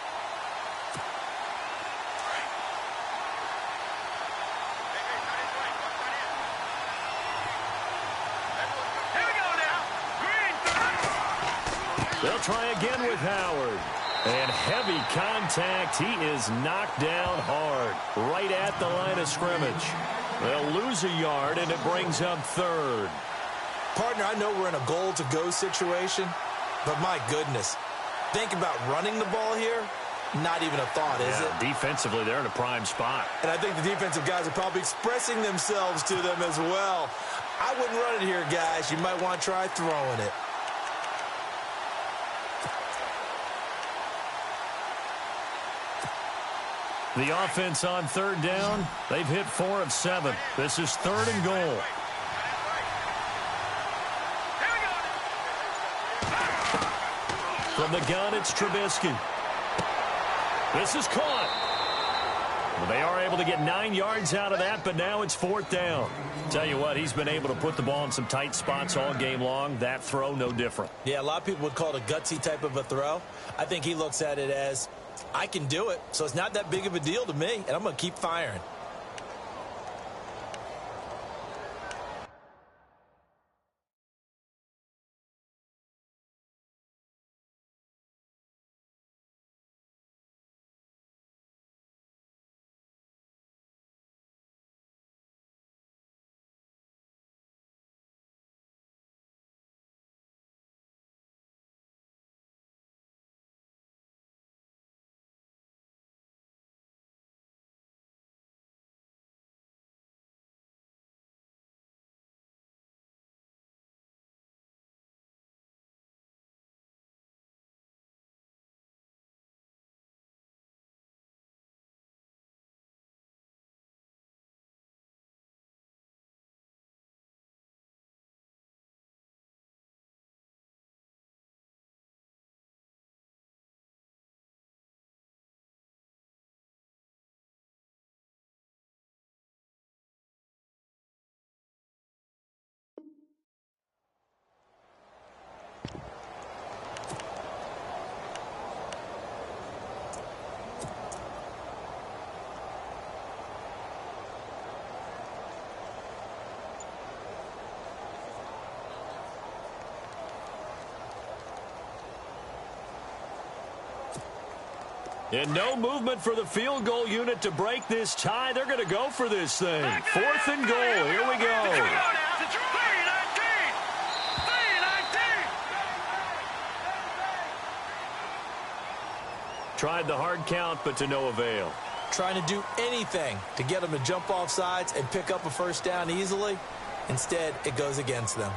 They'll try again with Howard. And heavy contact. He is knocked down hard right at the line of scrimmage. They'll lose a yard, and it brings up 3rd. Partner, I know we're in a goal-to-go situation, but my goodness, think about running the ball here. Not even a thought, is it? Defensively, they're in a prime spot. And I think the defensive guys are probably expressing themselves to them as well. I wouldn't run it here, guys. You might want to try throwing it. The offense on 3rd down. They've hit 4 of 7. This is 3rd and goal. From the gun, it's Trubisky. This is caught. Well, they are able to get 9 yards out of that, but now it's 4th down. Tell you what, he's been able to put the ball in some tight spots all game long. That throw, no different. Yeah, a lot of people would call it a gutsy type of a throw. I think he looks at it as, I can do it, so it's not that big of a deal to me, and I'm going to keep firing. And no movement for the field goal unit to break this tie. They're going to go for this thing. 4th and goal. Here we go. Tried the hard count, but to no avail. Trying to do anything to get them to jump off sides and pick up a 1st down easily. Instead, it goes against them.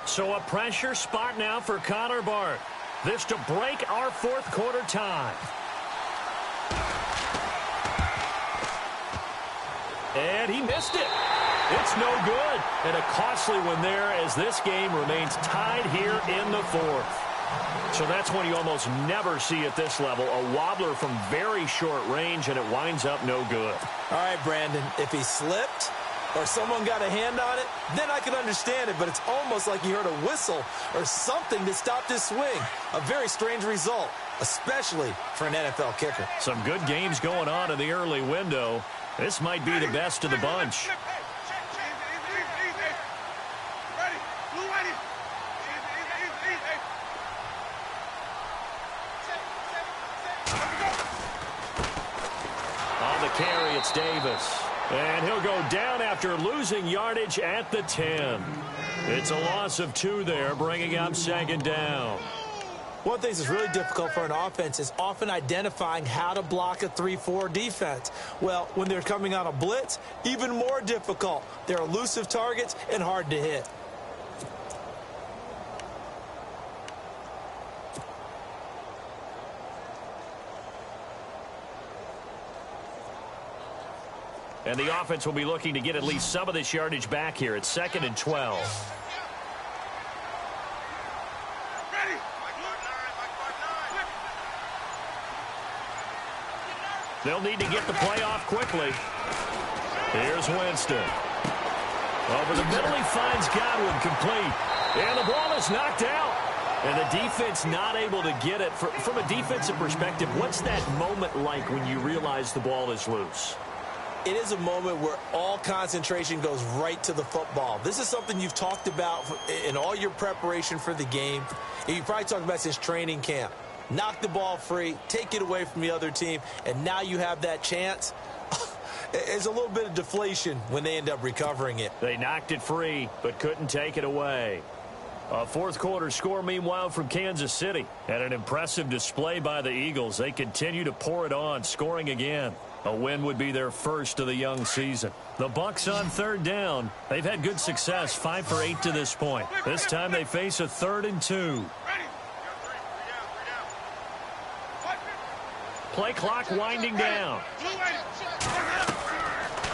So a pressure spot now for Connor Bart. This to break our 4th quarter tie. And he missed it. It's no good. And a costly one there as this game remains tied here in the 4th. So that's one you almost never see at this level. A wobbler from very short range, and it winds up no good. All right, Brandon, if he slipped or someone got a hand on it, then I could understand it, but it's almost like you heard a whistle or something to stop this swing. A very strange result, especially for an NFL kicker. Some good games going on in the early window. This might be the best of the bunch. On the carry, it's Davis. And he'll go down after losing yardage at the 10. It's a loss of 2 there, bringing up second down. One thing that's really difficult for an offense is often identifying how to block a 3-4 defense. Well, when they're coming on a blitz, even more difficult. They're elusive targets and hard to hit. And the offense will be looking to get at least some of this yardage back here. It's 2nd and 12. They'll need to get the play off quickly. Here's Winston. Over the middle, he finds Godwin complete. And the ball is knocked out. And the defense not able to get it. From a defensive perspective, what's that moment like when you realize the ball is loose? It is a moment where all concentration goes right to the football. This is something you've talked about in all your preparation for the game. And you probably talked about since training camp. Knock the ball free, take it away from the other team, and now you have that chance. There's a little bit of deflation when they end up recovering it. They knocked it free, but couldn't take it away. A fourth quarter score, meanwhile, from Kansas City. And an impressive display by the Eagles. They continue to pour it on, scoring again. A win would be their first of the young season. The Bucs on 3rd down. They've had good success, 5 for 8 to this point. This time they face a 3rd and 2. Play clock winding down.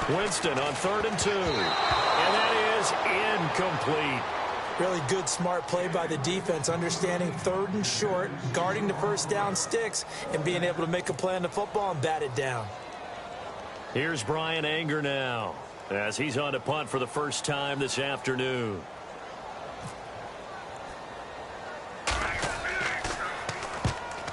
Winston on 3rd and 2. And that is incomplete. Really good, smart play by the defense, understanding 3rd and short, guarding the first down sticks, and being able to make a play on the football and bat it down. Here's Brian Anger now, as he's on to punt for the first time this afternoon.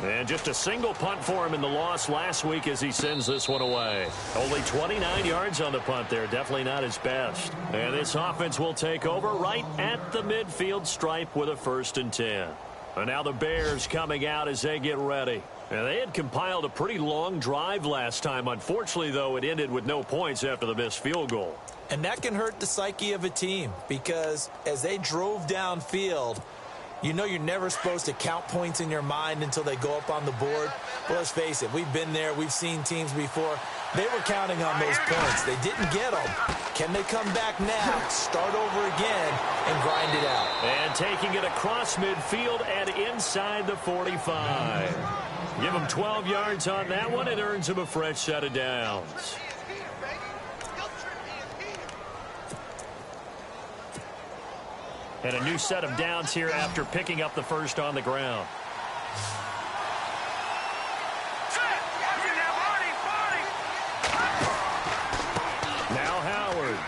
And just a single punt for him in the loss last week as he sends this one away. Only 29 yards on the punt there. Definitely not his best. And this offense will take over right at the midfield stripe with a 1st and 10. And now the Bears coming out as they get ready. And they had compiled a pretty long drive last time. Unfortunately, though, it ended with no points after the missed field goal. And that can hurt the psyche of a team because as they drove downfield, you know you're never supposed to count points in your mind until they go up on the board. But let's face it, we've been there. We've seen teams before. They were counting on those points. They didn't get them. Can they come back now, start over again, and grind it out? And taking it across midfield and inside the 45. Give him 12 yards on that one. It earns him a fresh set of downs. And a new set of downs here after picking up the first on the ground. Now Howard.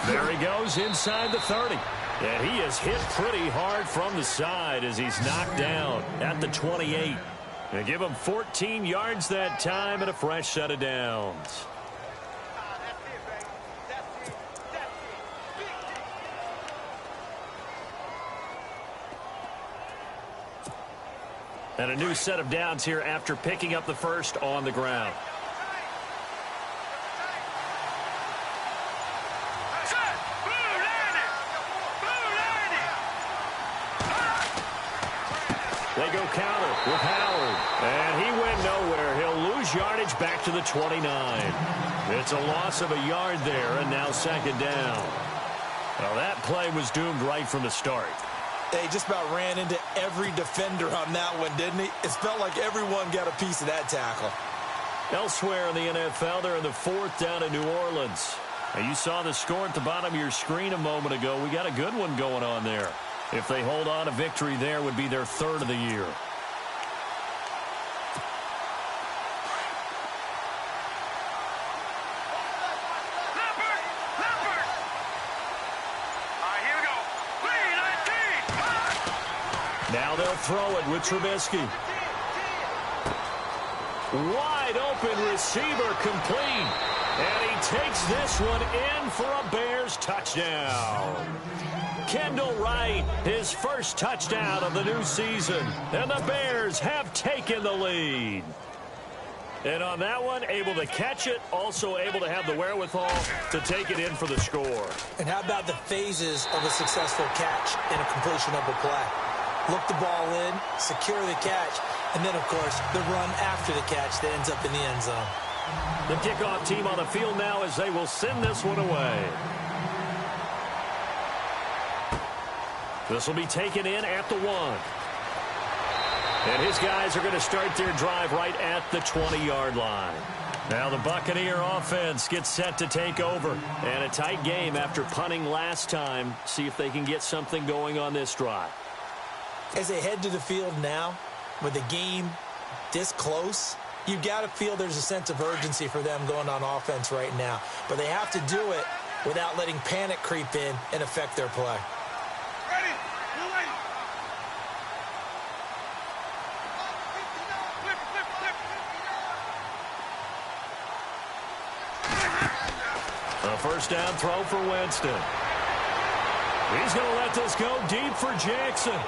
There he goes inside the 30. And he is hit pretty hard from the side as he's knocked down at the 28. And give him 14 yards that time and a fresh set of downs. And a new set of downs here after picking up the first on the ground. They go counter with Howard. And he went nowhere. He'll lose yardage back to the 29. It's a loss of a yard there, and now 2nd down. Well, that play was doomed right from the start. They just about ran into every defender on that one, didn't he? It felt like everyone got a piece of that tackle. Elsewhere in the NFL, they're in the 4th down in New Orleans. Now, you saw the score at the bottom of your screen a moment ago. We got a good one going on there. If they hold on, a victory there would be their 3rd of the year. Now they'll throw it with Trubisky. Wide open receiver complete. And he takes this one in for a Bears touchdown. Kendall Wright, his first touchdown of the new season. And the Bears have taken the lead. And on that one, able to catch it, also able to have the wherewithal to take it in for the score. And how about the phases of a successful catch and a completion of a play? Look the ball in, secure the catch, and then, of course, the run after the catch that ends up in the end zone. The kickoff team on the field now as they will send this one away. This will be taken in at the 1. And his guys are going to start their drive right at the 20-yard line. Now the Buccaneer offense gets set to take over. And a tight game after punting last time. See if they can get something going on this drive. As they head to the field now, with the game this close, you've got to feel there's a sense of urgency for them going on offense right now. But they have to do it without letting panic creep in and affect their play. Ready. Blue lady. A first down throw for Winston. He's going to let this go deep for Jackson.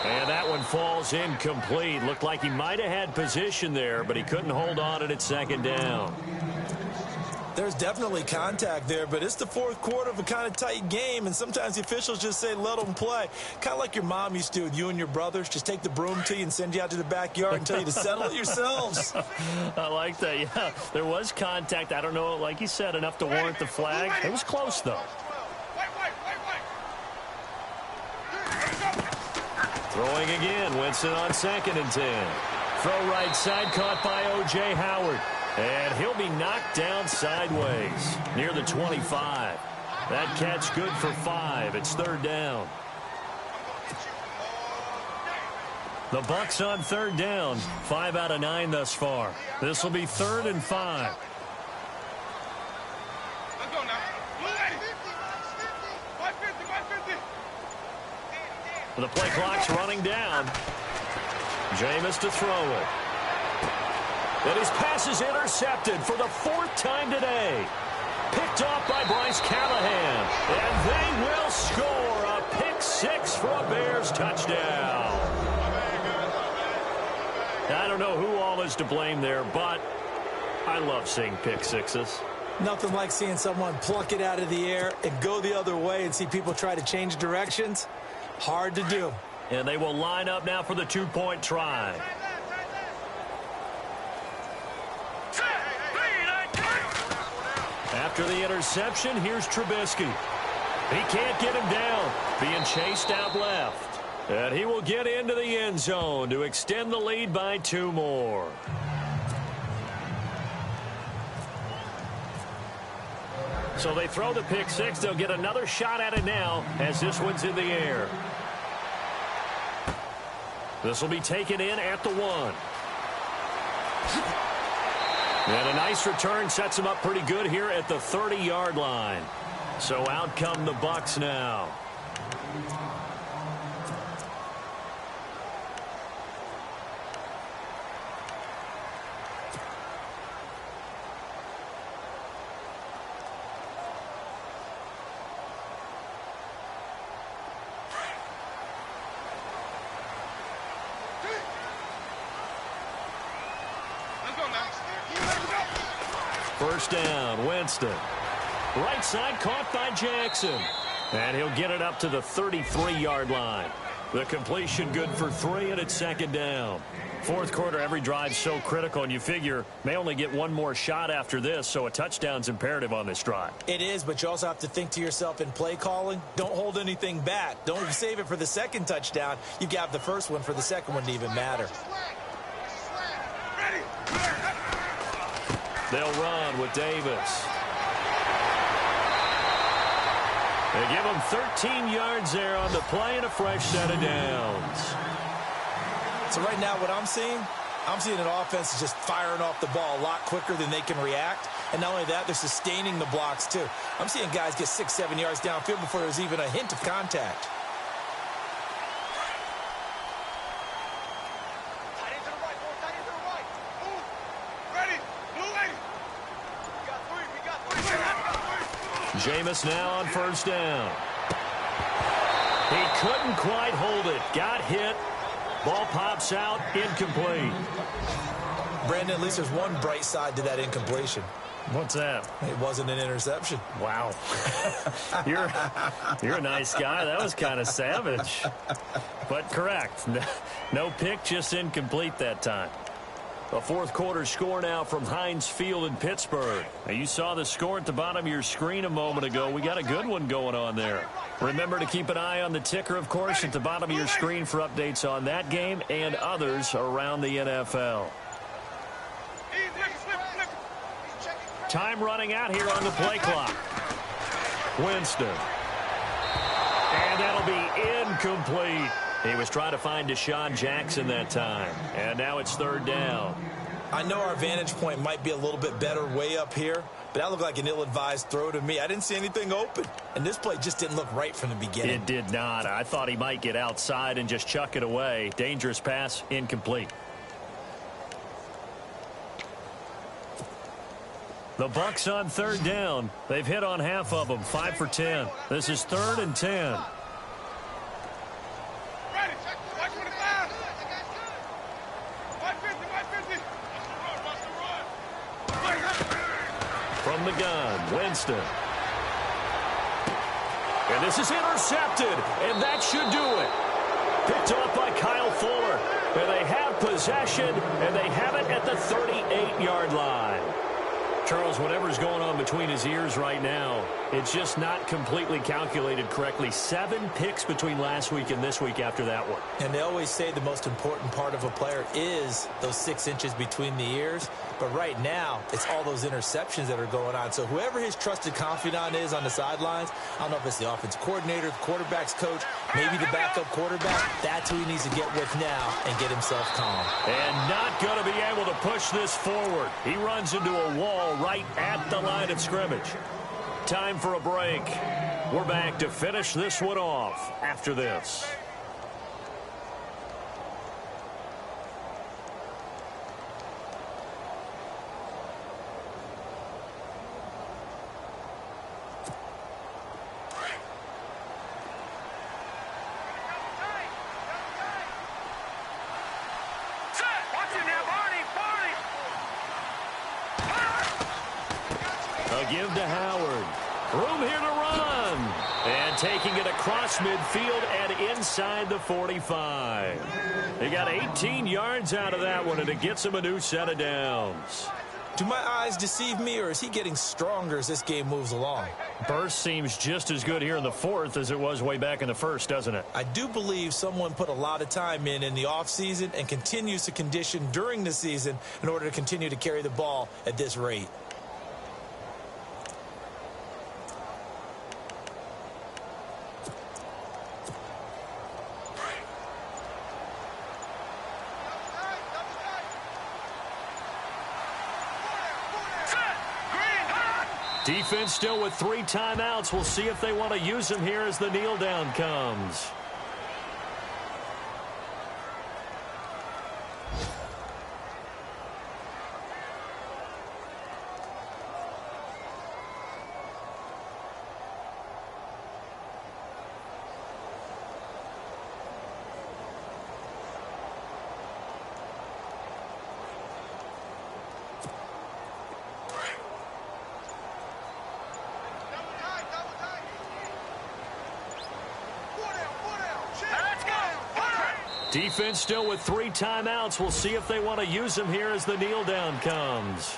And that one falls incomplete. Looked like he might have had position there, but he couldn't hold on at second down. There's definitely contact there, but it's the fourth quarter of a kind of tight game, and sometimes the officials just say, let them play. Kind of like your mom used to with you and your brothers. Just take the broom to you and send you out to the backyard and tell you to settle it yourselves. I like that, yeah. There was contact. I don't know, like you said, enough to warrant the flag. It was close, though. Throwing again, Winston on 2nd and 10. Throw right side, caught by O.J. Howard. And he'll be knocked down sideways near the 25. That catch good for 5. It's 3rd down. The Bucs on 3rd down. 5 out of 9 thus far. This will be 3rd and 5. Let's go now. Blue lady. 150, 150. The play clock's running down. Jameis to throw it. And his pass is intercepted for the 4th time today. Picked off by Bryce Callahan. And they will score a pick 6 for a Bears touchdown. I don't know who all is to blame there, but I love seeing pick sixes. Nothing like seeing someone pluck it out of the air and go the other way and see people try to change directions. Hard to do. And they will line up now for the 2-point try. After the interception, here's Trubisky. He can't get him down. Being chased out left. And he will get into the end zone to extend the lead by 2 more. So they throw the pick 6. They'll get another shot at it now as this one's in the air. This will be taken in at the 1. And a nice return sets him up pretty good here at the 30-yard line. So out come the Bucs now. First down, Winston. Right side caught by Jackson. And he'll get it up to the 33-yard line. The completion good for 3, and it's 2nd down. Fourth quarter, every drive's so critical, and you figure may only get one more shot after this, so a touchdown's imperative on this drive. It is, but you also have to think to yourself in play calling, don't hold anything back. Don't save it for the second touchdown. You got the first one for the second one to even matter. They'll run with Davis. They give him 13 yards there on the play and a fresh set of downs. So right now what I'm seeing an offense is just firing off the ball a lot quicker than they can react. And not only that, they're sustaining the blocks too. I'm seeing guys get 6-7 yards downfield before there's even a hint of contact. Jameis now on first down. He couldn't quite hold it. Got hit. Ball pops out. Incomplete. Brandon, at least there's one bright side to that incompletion. What's that? It wasn't an interception. Wow. You're a nice guy. That was kind of savage. But correct. No pick, just incomplete that time. A fourth quarter score now from Heinz Field in Pittsburgh. Now, you saw the score at the bottom of your screen a moment ago. We got a good one going on there. Remember to keep an eye on the ticker, of course, at the bottom of your screen for updates on that game and others around the NFL. Time running out here on the play clock. Winston. And that'll be incomplete. He was trying to find Deshaun Jackson that time. And now it's third down. I know our vantage point might be a little bit better way up here, but that looked like an ill-advised throw to me. I didn't see anything open. And this play just didn't look right from the beginning. It did not. I thought he might get outside and just chuck it away. Dangerous pass, incomplete. The Bucs on third down. They've hit on half of them, 5 for 10. This is 3rd and 10. Ready. Watch for the flag. 150. From the gun, Winston. And this is intercepted, and that should do it. Picked off by Kyle Fuller. And they have possession, and they have it at the 38-yard line. Charles, whatever's going on between his ears right now, it's just not completely calculated correctly. 7 picks between last week and this week after that one. And they always say the most important part of a player is those 6 inches between the ears. But right now, it's all those interceptions that are going on. So whoever his trusted confidant is on the sidelines, I don't know if it's the offense coordinator, the quarterback's coach, maybe the backup quarterback, that's who he needs to get with now and get himself calm. And not going to be able to push this forward. He runs into a wall right at the line of scrimmage. Time for a break. We're back to finish this one off after this. A give to Howard. Room here to run. And taking it across midfield and inside the 45. He got 18 yards out of that one, and it gets him a new set of downs. Do my eyes deceive me, or is he getting stronger as this game moves along? Burst seems just as good here in the fourth as it was way back in the first, doesn't it? I do believe someone put a lot of time in the offseason and continues to condition during the season in order to continue to carry the ball at this rate. Defense still with 3 timeouts. We'll see if they want to use them here as the kneel down comes. Defense still with 3 timeouts. We'll see if they want to use them here as the kneel down comes.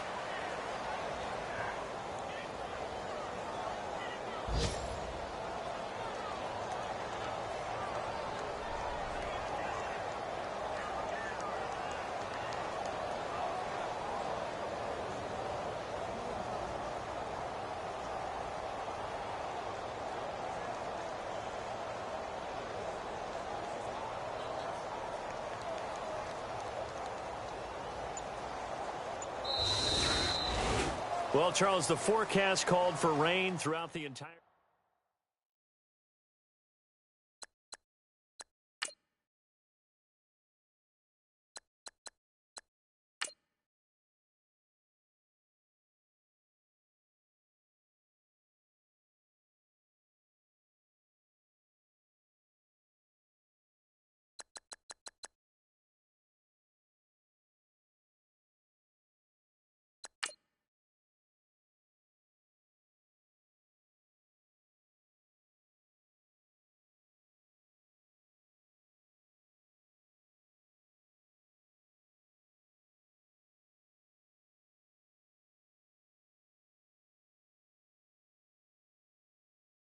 Well, Charles, the forecast called for rain throughout the entire...